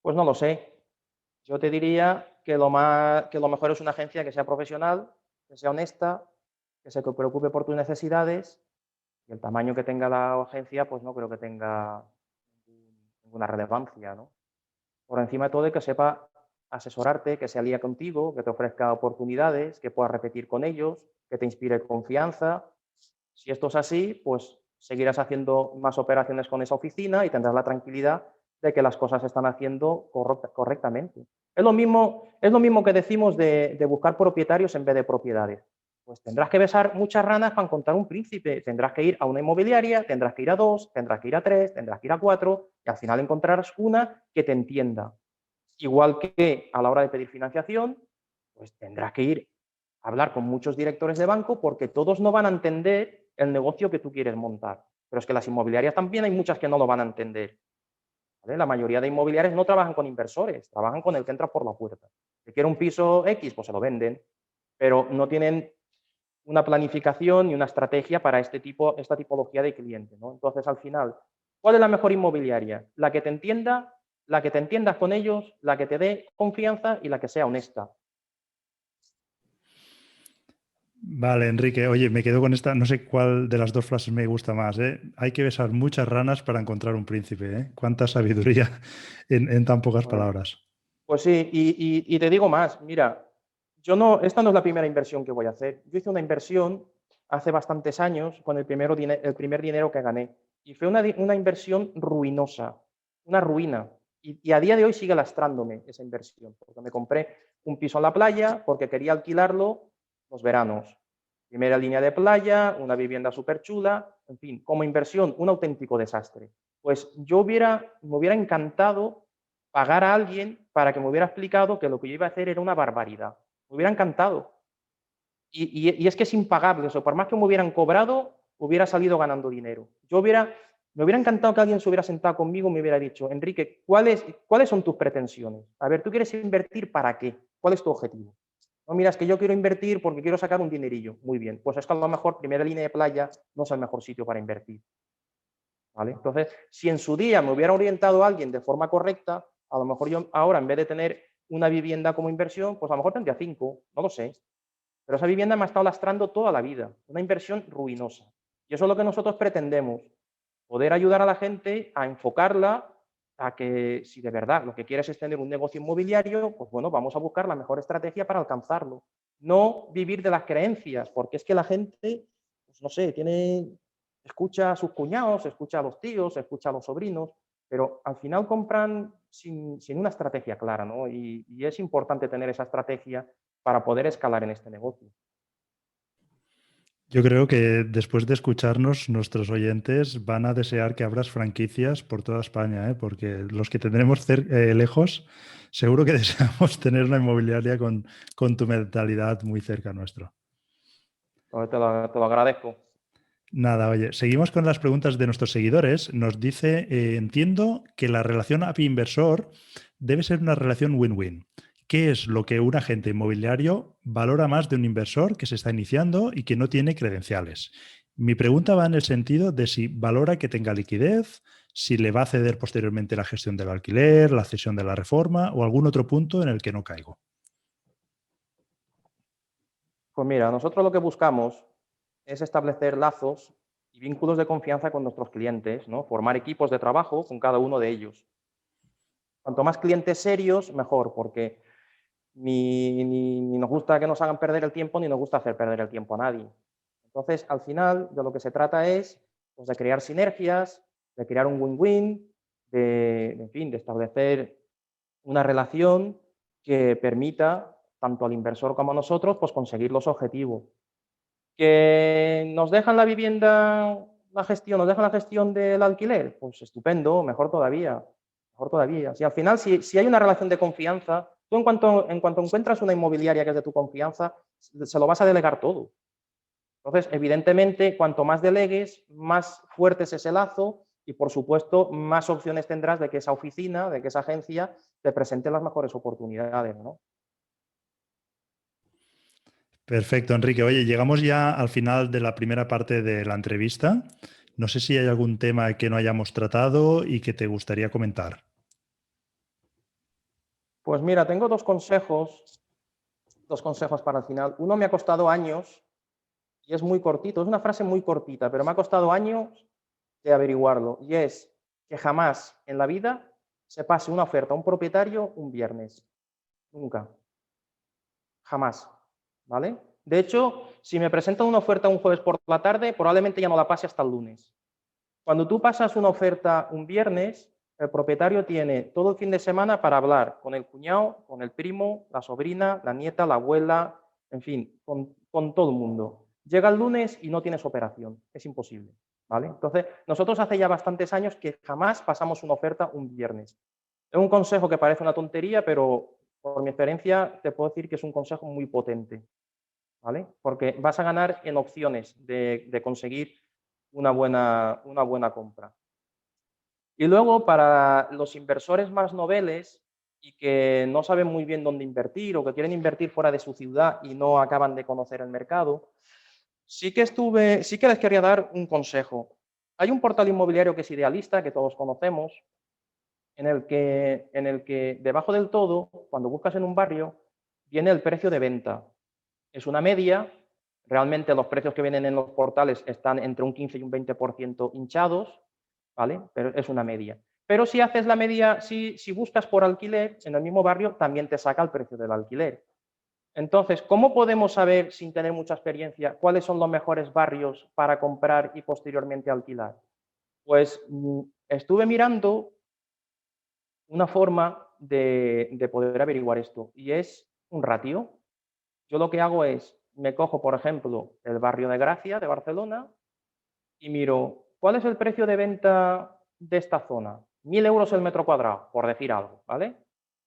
Pues no lo sé. Yo te diría que lo mejor es una agencia que sea profesional, que sea honesta, que se preocupe por tus necesidades y el tamaño que tenga la agencia, pues no creo que tenga ninguna relevancia, ¿no? Por encima de todo, de que sepa asesorarte, que se alíe contigo, que te ofrezca oportunidades, que puedas repetir con ellos, que te inspire confianza. Si esto es así, pues seguirás haciendo más operaciones con esa oficina y tendrás la tranquilidad de que las cosas se están haciendo correctamente. Es lo mismo que decimos de buscar propietarios en vez de propiedades. Pues tendrás que besar muchas ranas para encontrar un príncipe. Tendrás que ir a una inmobiliaria, tendrás que ir a 2, tendrás que ir a 3, tendrás que ir a 4 y al final encontrarás una que te entienda. Igual que a la hora de pedir financiación, pues tendrás que ir a hablar con muchos directores de banco porque todos no van a entender el negocio que tú quieres montar. Pero es que las inmobiliarias también hay muchas que no lo van a entender. ¿Vale? La mayoría de inmobiliarias no trabajan con inversores, trabajan con el que entra por la puerta. Si quiere un piso X, pues se lo venden, pero no tienen una planificación y una estrategia para esta tipología de cliente, ¿no? Entonces, al final, ¿cuál es la mejor inmobiliaria? La que te entienda, la que te entiendas con ellos, la que te dé confianza y la que sea honesta.
Vale, Enrique, oye, me quedo con esta, no sé cuál de las dos frases me gusta más, ¿eh? Hay que besar muchas ranas para encontrar un príncipe, ¿eh? Cuánta sabiduría en tan pocas
Pues,
palabras.
pues sí, y te digo más, mira, esta no es la primera inversión que voy a hacer. Yo hice una inversión hace bastantes años con el primer dinero que gané y fue una inversión ruinosa, una ruina. Y a día de hoy sigue lastrándome esa inversión, porque me compré un piso en la playa porque quería alquilarlo los veranos. Primera línea de playa, una vivienda súper chula, en fin, como inversión, un auténtico desastre. Pues me hubiera encantado pagar a alguien para que me hubiera explicado que lo que yo iba a hacer era una barbaridad. Me hubiera encantado. Y es que es impagable eso. Por más que me hubieran cobrado, hubiera salido ganando dinero. Me hubiera encantado que alguien se hubiera sentado conmigo y me hubiera dicho, Enrique, ¿cuáles son tus pretensiones? A ver, ¿tú quieres invertir para qué? ¿Cuál es tu objetivo? No, mira, es que yo quiero invertir porque quiero sacar un dinerillo. Muy bien, pues es que a lo mejor primera línea de playa no es el mejor sitio para invertir. ¿Vale? Entonces, si en su día me hubiera orientado a alguien de forma correcta, a lo mejor yo ahora, en vez de tener una vivienda como inversión, pues a lo mejor tendría 5, no lo sé. Pero esa vivienda me ha estado lastrando toda la vida, una inversión ruinosa. Y eso es lo que nosotros pretendemos, poder ayudar a la gente a enfocarla a que si de verdad lo que quieres es tener un negocio inmobiliario, pues bueno, vamos a buscar la mejor estrategia para alcanzarlo. No vivir de las creencias, porque es que la gente, pues no sé, escucha a sus cuñados, escucha a los tíos, escucha a los sobrinos, pero al final compran sin una estrategia clara, ¿no? Y es importante tener esa estrategia para poder escalar en este negocio.
Yo creo que después de escucharnos, nuestros oyentes van a desear que abras franquicias por toda España, ¿eh? Porque los que tendremos lejos, seguro que deseamos tener una inmobiliaria con tu mentalidad muy cerca nuestro.
Te lo agradezco.
Nada, oye, seguimos con las preguntas de nuestros seguidores. Nos dice, entiendo que la relación API-inversor debe ser una relación win-win. ¿Qué es lo que un agente inmobiliario valora más de un inversor que se está iniciando y que no tiene credenciales? Mi pregunta va en el sentido de si valora que tenga liquidez, si le va a ceder posteriormente la gestión del alquiler, la cesión de la reforma o algún otro punto en el que no caigo.
Pues mira, nosotros lo que buscamos es establecer lazos y vínculos de confianza con nuestros clientes, ¿no? Formar equipos de trabajo con cada uno de ellos. Cuanto más clientes serios, mejor, porque ni nos gusta que nos hagan perder el tiempo, ni nos gusta hacer perder el tiempo a nadie. Entonces, al final, de lo que se trata es pues, de crear sinergias, de crear un win-win, en fin, de establecer una relación que permita tanto al inversor como a nosotros pues, conseguir los objetivos. ¿Que nos dejan la vivienda, la gestión, nos dejan la gestión del alquiler? Pues estupendo, mejor todavía. Mejor todavía. Si al final, si hay una relación de confianza, tú en cuanto encuentras una inmobiliaria que es de tu confianza, se lo vas a delegar todo. Entonces, evidentemente, cuanto más delegues, más fuerte es ese lazo y, por supuesto, más opciones tendrás de que esa oficina, de que esa agencia te presente las mejores oportunidades, ¿no?
Perfecto, Enrique. Oye, llegamos ya al final de la primera parte de la entrevista. No sé si hay algún tema que no hayamos tratado y que te gustaría comentar.
Pues mira, tengo dos consejos para el final. Uno me ha costado años y es muy cortito, es una frase muy cortita, pero me ha costado años de averiguarlo. Y es que jamás en la vida se pase una oferta a un propietario un viernes. Nunca. Jamás. ¿Vale? De hecho, si me presentan una oferta un jueves por la tarde, probablemente ya no la pase hasta el lunes. Cuando tú pasas una oferta un viernes, el propietario tiene todo el fin de semana para hablar con el cuñado, con el primo, la sobrina, la nieta, la abuela, en fin, con todo el mundo. Llega el lunes y no tienes operación. Es imposible. ¿Vale? Entonces, nosotros hace ya bastantes años que jamás pasamos una oferta un viernes. Es un consejo que parece una tontería, pero por mi experiencia te puedo decir que es un consejo muy potente. ¿Vale? Porque vas a ganar en opciones de conseguir una buena compra. Y luego, para los inversores más noveles y que no saben muy bien dónde invertir o que quieren invertir fuera de su ciudad y no acaban de conocer el mercado, sí que les quería dar un consejo. Hay un portal inmobiliario que es Idealista, que todos conocemos, en el que debajo del todo, cuando buscas en un barrio, viene el precio de venta. Es una media. Realmente los precios que vienen en los portales están entre un 15 y un 20% hinchados, ¿vale? Pero es una media. Pero si haces la media, si buscas por alquiler, en el mismo barrio también te saca el precio del alquiler. Entonces, ¿cómo podemos saber, sin tener mucha experiencia, cuáles son los mejores barrios para comprar y posteriormente alquilar? Pues estuve mirando una forma de poder averiguar esto y es un ratio. Yo lo que hago es, me cojo, por ejemplo, el barrio de Gracia de Barcelona y miro, ¿cuál es el precio de venta de esta zona? 1.000 euros el metro cuadrado, por decir algo, ¿vale?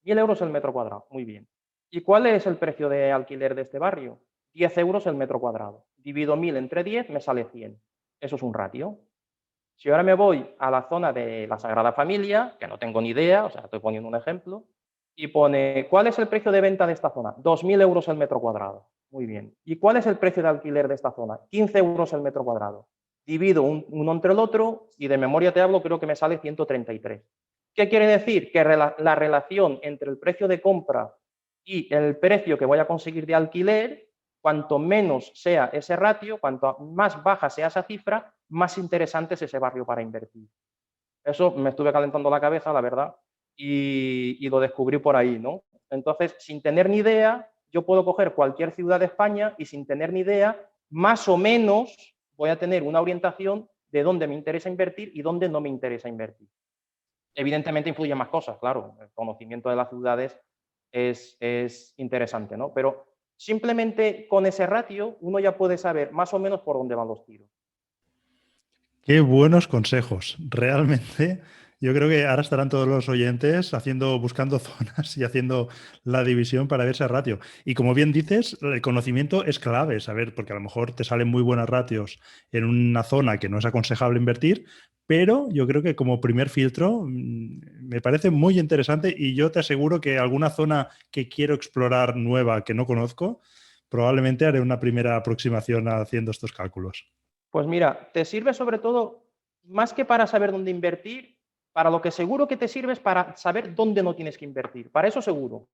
1.000 euros el metro cuadrado, muy bien. ¿Y cuál es el precio de alquiler de este barrio? 10 euros el metro cuadrado. Divido 1.000 entre 10, me sale 100. Eso es un ratio. Si ahora me voy a la zona de la Sagrada Familia, que no tengo ni idea, o sea, estoy poniendo un ejemplo, y pone, ¿cuál es el precio de venta de esta zona? 2.000 euros el metro cuadrado. Muy bien. ¿Y cuál es el precio de alquiler de esta zona? 15 euros el metro cuadrado. Divido uno entre el otro y de memoria te hablo, creo que me sale 133. ¿Qué quiere decir? Que la relación entre el precio de compra y el precio que voy a conseguir de alquiler, cuanto menos sea ese ratio, cuanto más baja sea esa cifra, más interesante es ese barrio para invertir. Eso me estuve calentando la cabeza, la verdad, y lo descubrí por ahí, ¿no? Entonces, sin tener ni idea, yo puedo coger cualquier ciudad de España y sin tener ni idea, más o menos voy a tener una orientación de dónde me interesa invertir y dónde no me interesa invertir. Evidentemente influyen más cosas, claro. El conocimiento de las ciudades es interesante, ¿no? Pero simplemente con ese ratio uno ya puede saber más o menos por dónde van los tiros.
Qué buenos consejos. Realmente, yo creo que ahora estarán todos los oyentes buscando zonas y haciendo la división para ver ese ratio. Y como bien dices, el conocimiento es clave, saber, porque a lo mejor te salen muy buenas ratios en una zona que no es aconsejable invertir, pero yo creo que como primer filtro me parece muy interesante y yo te aseguro que alguna zona que quiero explorar nueva que no conozco, probablemente haré una primera aproximación haciendo estos cálculos.
Pues mira, te sirve sobre todo, más que para saber dónde invertir, para lo que seguro que te sirve es para saber dónde no tienes que invertir. Para eso seguro.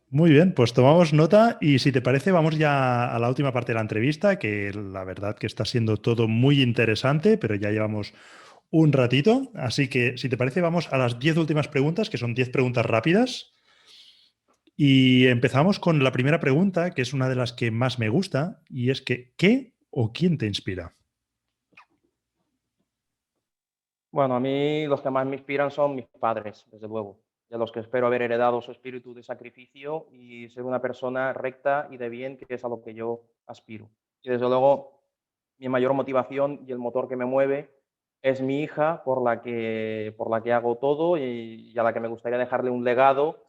Muy bien, pues tomamos nota y si te parece vamos ya a la última parte de la entrevista, que la verdad que está siendo todo muy interesante, pero ya llevamos un ratito, así que si te parece vamos a las 10 últimas preguntas, que son 10 preguntas rápidas. Y empezamos con la primera pregunta, que es una de las que más me gusta, y es que ¿qué o quién te inspira?
Bueno, a mí los que más me inspiran son mis padres, desde luego, de los que espero haber heredado su espíritu de sacrificio y ser una persona recta y de bien, que es a lo que yo aspiro. Y desde luego, mi mayor motivación y el motor que me mueve es mi hija, por la que hago todo y a la que me gustaría dejarle un legado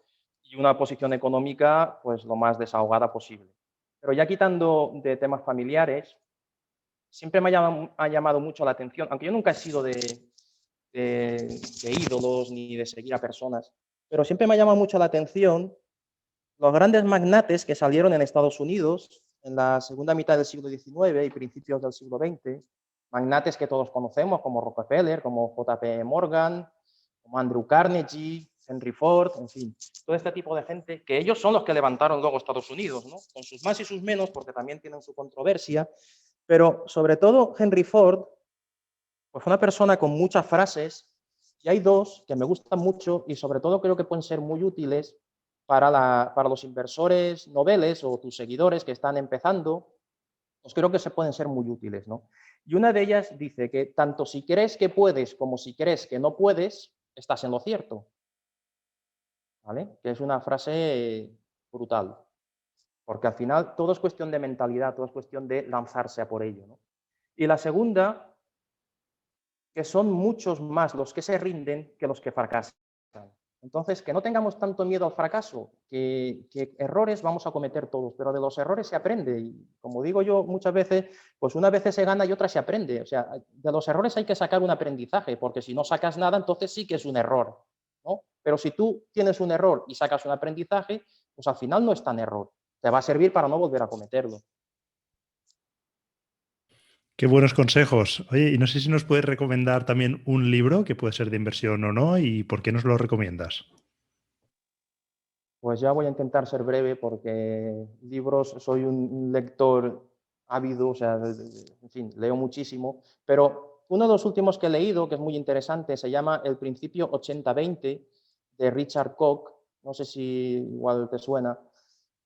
y una posición económica pues lo más desahogada posible. Pero ya quitando de temas familiares, siempre ha llamado mucho la atención, aunque yo nunca he sido de ídolos ni de seguir a personas, pero siempre me ha llamado mucho la atención los grandes magnates que salieron en Estados Unidos en la segunda mitad del siglo XIX y principios del siglo XX, magnates que todos conocemos como Rockefeller, como JP Morgan, como Andrew Carnegie, Henry Ford, en fin, todo este tipo de gente, que ellos son los que levantaron luego Estados Unidos, ¿no? Con sus más y sus menos, porque también tienen su controversia, pero sobre todo Henry Ford, pues fue una persona con muchas frases, y hay dos que me gustan mucho y sobre todo creo que pueden ser muy útiles para los inversores noveles o tus seguidores que están empezando, pues creo que se pueden ser muy útiles, ¿no? Y una de ellas dice que tanto si crees que puedes como si crees que no puedes, estás en lo cierto, ¿vale? Que es una frase brutal, porque al final todo es cuestión de mentalidad, todo es cuestión de lanzarse a por ello, ¿no? Y la segunda, que son muchos más los que se rinden que los que fracasan. Entonces, que no tengamos tanto miedo al fracaso, que errores vamos a cometer todos, pero de los errores se aprende. Y como digo yo muchas veces, pues una vez se gana y otra se aprende. O sea, de los errores hay que sacar un aprendizaje, porque si no sacas nada, entonces sí que es un error, ¿no? Pero si tú tienes un error y sacas un aprendizaje, pues al final no es tan error. Te va a servir para no volver a cometerlo.
Qué buenos consejos. Oye, y no sé si nos puedes recomendar también un libro que puede ser de inversión o no, y por qué nos lo recomiendas.
Pues ya voy a intentar ser breve porque libros, soy un lector ávido, o sea, en fin, leo muchísimo, pero uno de los últimos que he leído, que es muy interesante, se llama El principio 80-20 de Richard Koch, no sé si igual te suena,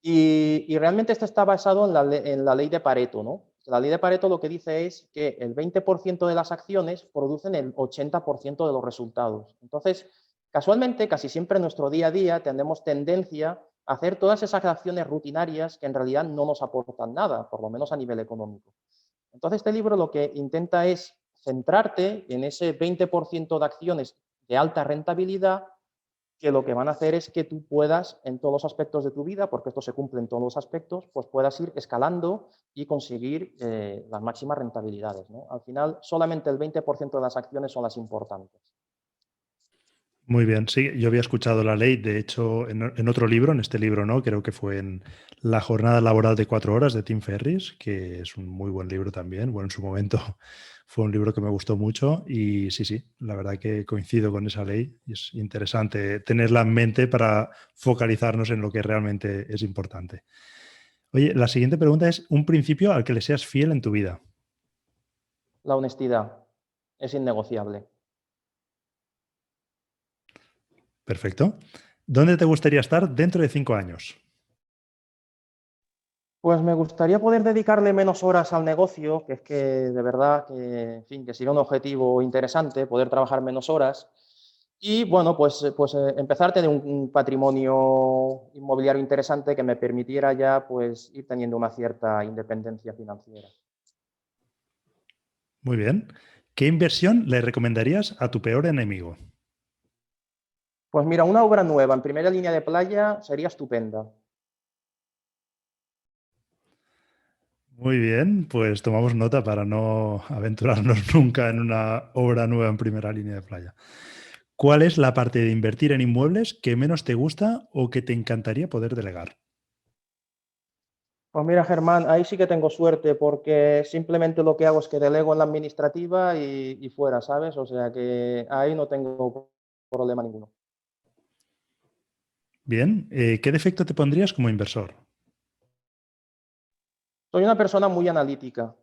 y realmente esto está basado en la ley de Pareto, ¿no? La ley de Pareto lo que dice es que el 20% de las acciones producen el 80% de los resultados. Entonces, casualmente, casi siempre en nuestro día a día tenemos tendencia a hacer todas esas acciones rutinarias que en realidad no nos aportan nada, por lo menos a nivel económico. Entonces, este libro lo que intenta es centrarte en ese 20% de acciones de alta rentabilidad que lo que van a hacer es que tú puedas, en todos los aspectos de tu vida, porque esto se cumple en todos los aspectos, pues puedas ir escalando y conseguir las máximas rentabilidades, ¿no? Al final, solamente el 20% de las acciones son las importantes.
Muy bien, sí, yo había escuchado la ley, de hecho, en otro libro, en este libro no, creo que fue en La jornada laboral de 4 horas de Tim Ferriss, que es un muy buen libro también. Bueno, en su momento fue un libro que me gustó mucho y sí, sí, la verdad que coincido con esa ley y es interesante tenerla en mente para focalizarnos en lo que realmente es importante. Oye, la siguiente pregunta es un principio al que le seas fiel en tu vida.
La honestidad es innegociable.
Perfecto. ¿Dónde te gustaría estar dentro de 5 años?
Pues me gustaría poder dedicarle menos horas al negocio, que es que de verdad que, en fin, que sería un objetivo interesante poder trabajar menos horas. Y bueno, pues empezar a tener un patrimonio inmobiliario interesante que me permitiera ya pues ir teniendo una cierta independencia financiera.
Muy bien. ¿Qué inversión le recomendarías a tu peor enemigo?
Pues mira, una obra nueva en primera línea de playa sería estupenda.
Muy bien, pues tomamos nota para no aventurarnos nunca en una obra nueva en primera línea de playa. ¿Cuál es la parte de invertir en inmuebles que menos te gusta o que te encantaría poder delegar?
Pues mira, Germán, ahí sí que tengo suerte porque simplemente lo que hago es que delego en la administrativa y fuera, ¿sabes? O sea que ahí no tengo problema ninguno.
Bien, ¿qué defecto te pondrías como inversor?
Soy una persona muy analítica,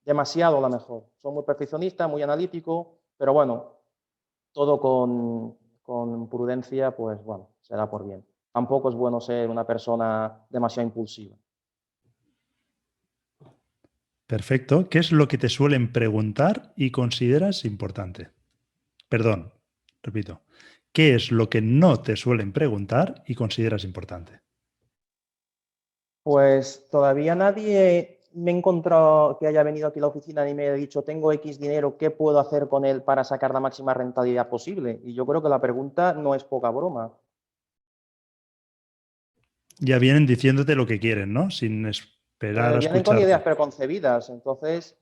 demasiado a lo mejor. Soy muy perfeccionista, muy analítico, pero bueno, todo con prudencia, pues bueno, se da por bien. Tampoco es bueno ser una persona demasiado impulsiva.
Perfecto. ¿Qué es lo que te suelen preguntar y consideras importante? Perdón, repito. ¿Qué es lo que no te suelen preguntar y consideras importante?
Pues todavía nadie me he encontrado que haya venido aquí a la oficina y me haya dicho, tengo X dinero, ¿qué puedo hacer con él para sacar la máxima rentabilidad posible? Y yo creo que la pregunta no es poca broma.
Ya vienen diciéndote lo que quieren, ¿no? Sin esperar a
Vienen con ideas
escucharte.
preconcebidas. Entonces,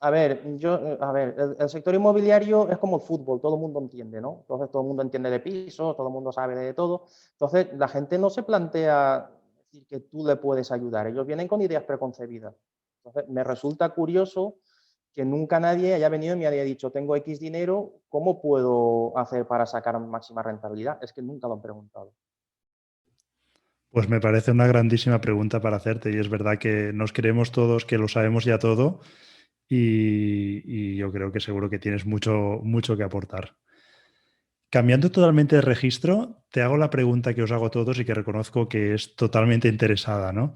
a ver, el sector inmobiliario es como el fútbol, todo el mundo entiende, ¿no? Entonces, todo el mundo entiende de pisos, todo el mundo sabe de todo. Entonces, la gente no se plantea decir que tú le puedes ayudar. Ellos vienen con ideas preconcebidas. Entonces, me resulta curioso que nunca nadie haya venido y me haya dicho, tengo X dinero, ¿cómo puedo hacer para sacar máxima rentabilidad? Es que nunca lo han preguntado.
Pues me parece una grandísima pregunta para hacerte y es verdad que nos creemos todos que lo sabemos ya todo y yo creo que seguro que tienes mucho que aportar. Cambiando totalmente de registro, te hago la pregunta que os hago a todos y que reconozco que es totalmente interesada, ¿no?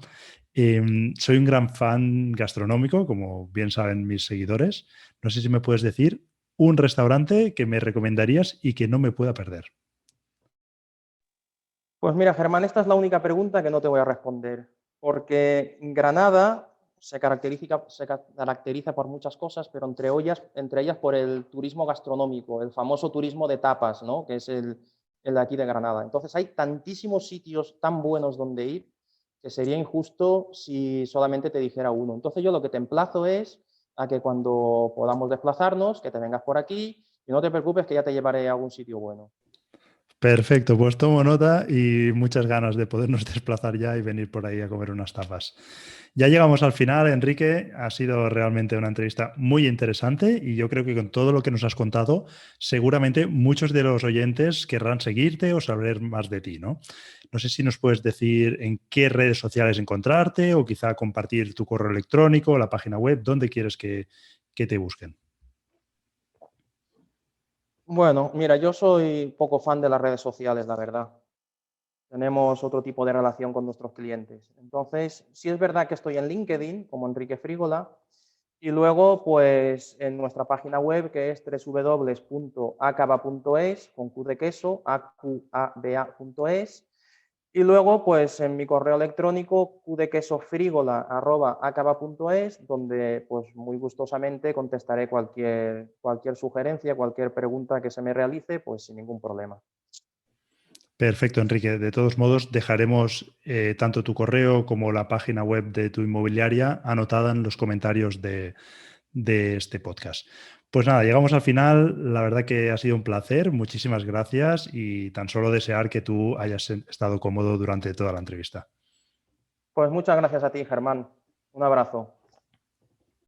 Soy un gran fan gastronómico, como bien saben mis seguidores. No sé si me puedes decir un restaurante que me recomendarías y que no me pueda perder.
Pues mira, Germán, esta es la única pregunta que no te voy a responder, porque Granada se caracteriza por muchas cosas, pero entre ellas por el turismo gastronómico, el famoso turismo de tapas, ¿no? Que es el de aquí de Granada. Entonces hay tantísimos sitios tan buenos donde ir que sería injusto si solamente te dijera uno. Entonces yo lo que te emplazo es a que cuando podamos desplazarnos, que te vengas por aquí y no te preocupes que ya te llevaré a algún sitio bueno.
Perfecto, pues tomo nota y muchas ganas de podernos desplazar ya y venir por ahí a comer unas tapas. Ya llegamos al final, Enrique. Ha sido realmente una entrevista muy interesante y yo creo que con todo lo que nos has contado, seguramente muchos de los oyentes querrán seguirte o saber más de ti, ¿no? No sé si nos puedes decir en qué redes sociales encontrarte o quizá compartir tu correo electrónico, la página web, dónde quieres que te busquen.
Bueno, mira, yo soy poco fan de las redes sociales, la verdad. Tenemos otro tipo de relación con nuestros clientes. Entonces, sí es verdad que estoy en LinkedIn como Enrique Frígola y luego pues en nuestra página web que es www.acaba.es con Q de queso, aqaba.es y luego pues en mi correo electrónico qdequesofrigola@acaba.es donde pues muy gustosamente contestaré cualquier sugerencia, cualquier pregunta que se me realice, pues sin ningún problema.
Perfecto, Enrique. De todos modos, dejaremos tanto tu correo como la página web de tu inmobiliaria anotada en los comentarios de este podcast. Pues nada, llegamos al final. La verdad que ha sido un placer. Muchísimas gracias y tan solo desear que tú hayas estado cómodo durante toda la entrevista.
Pues muchas gracias a ti, Germán. Un abrazo.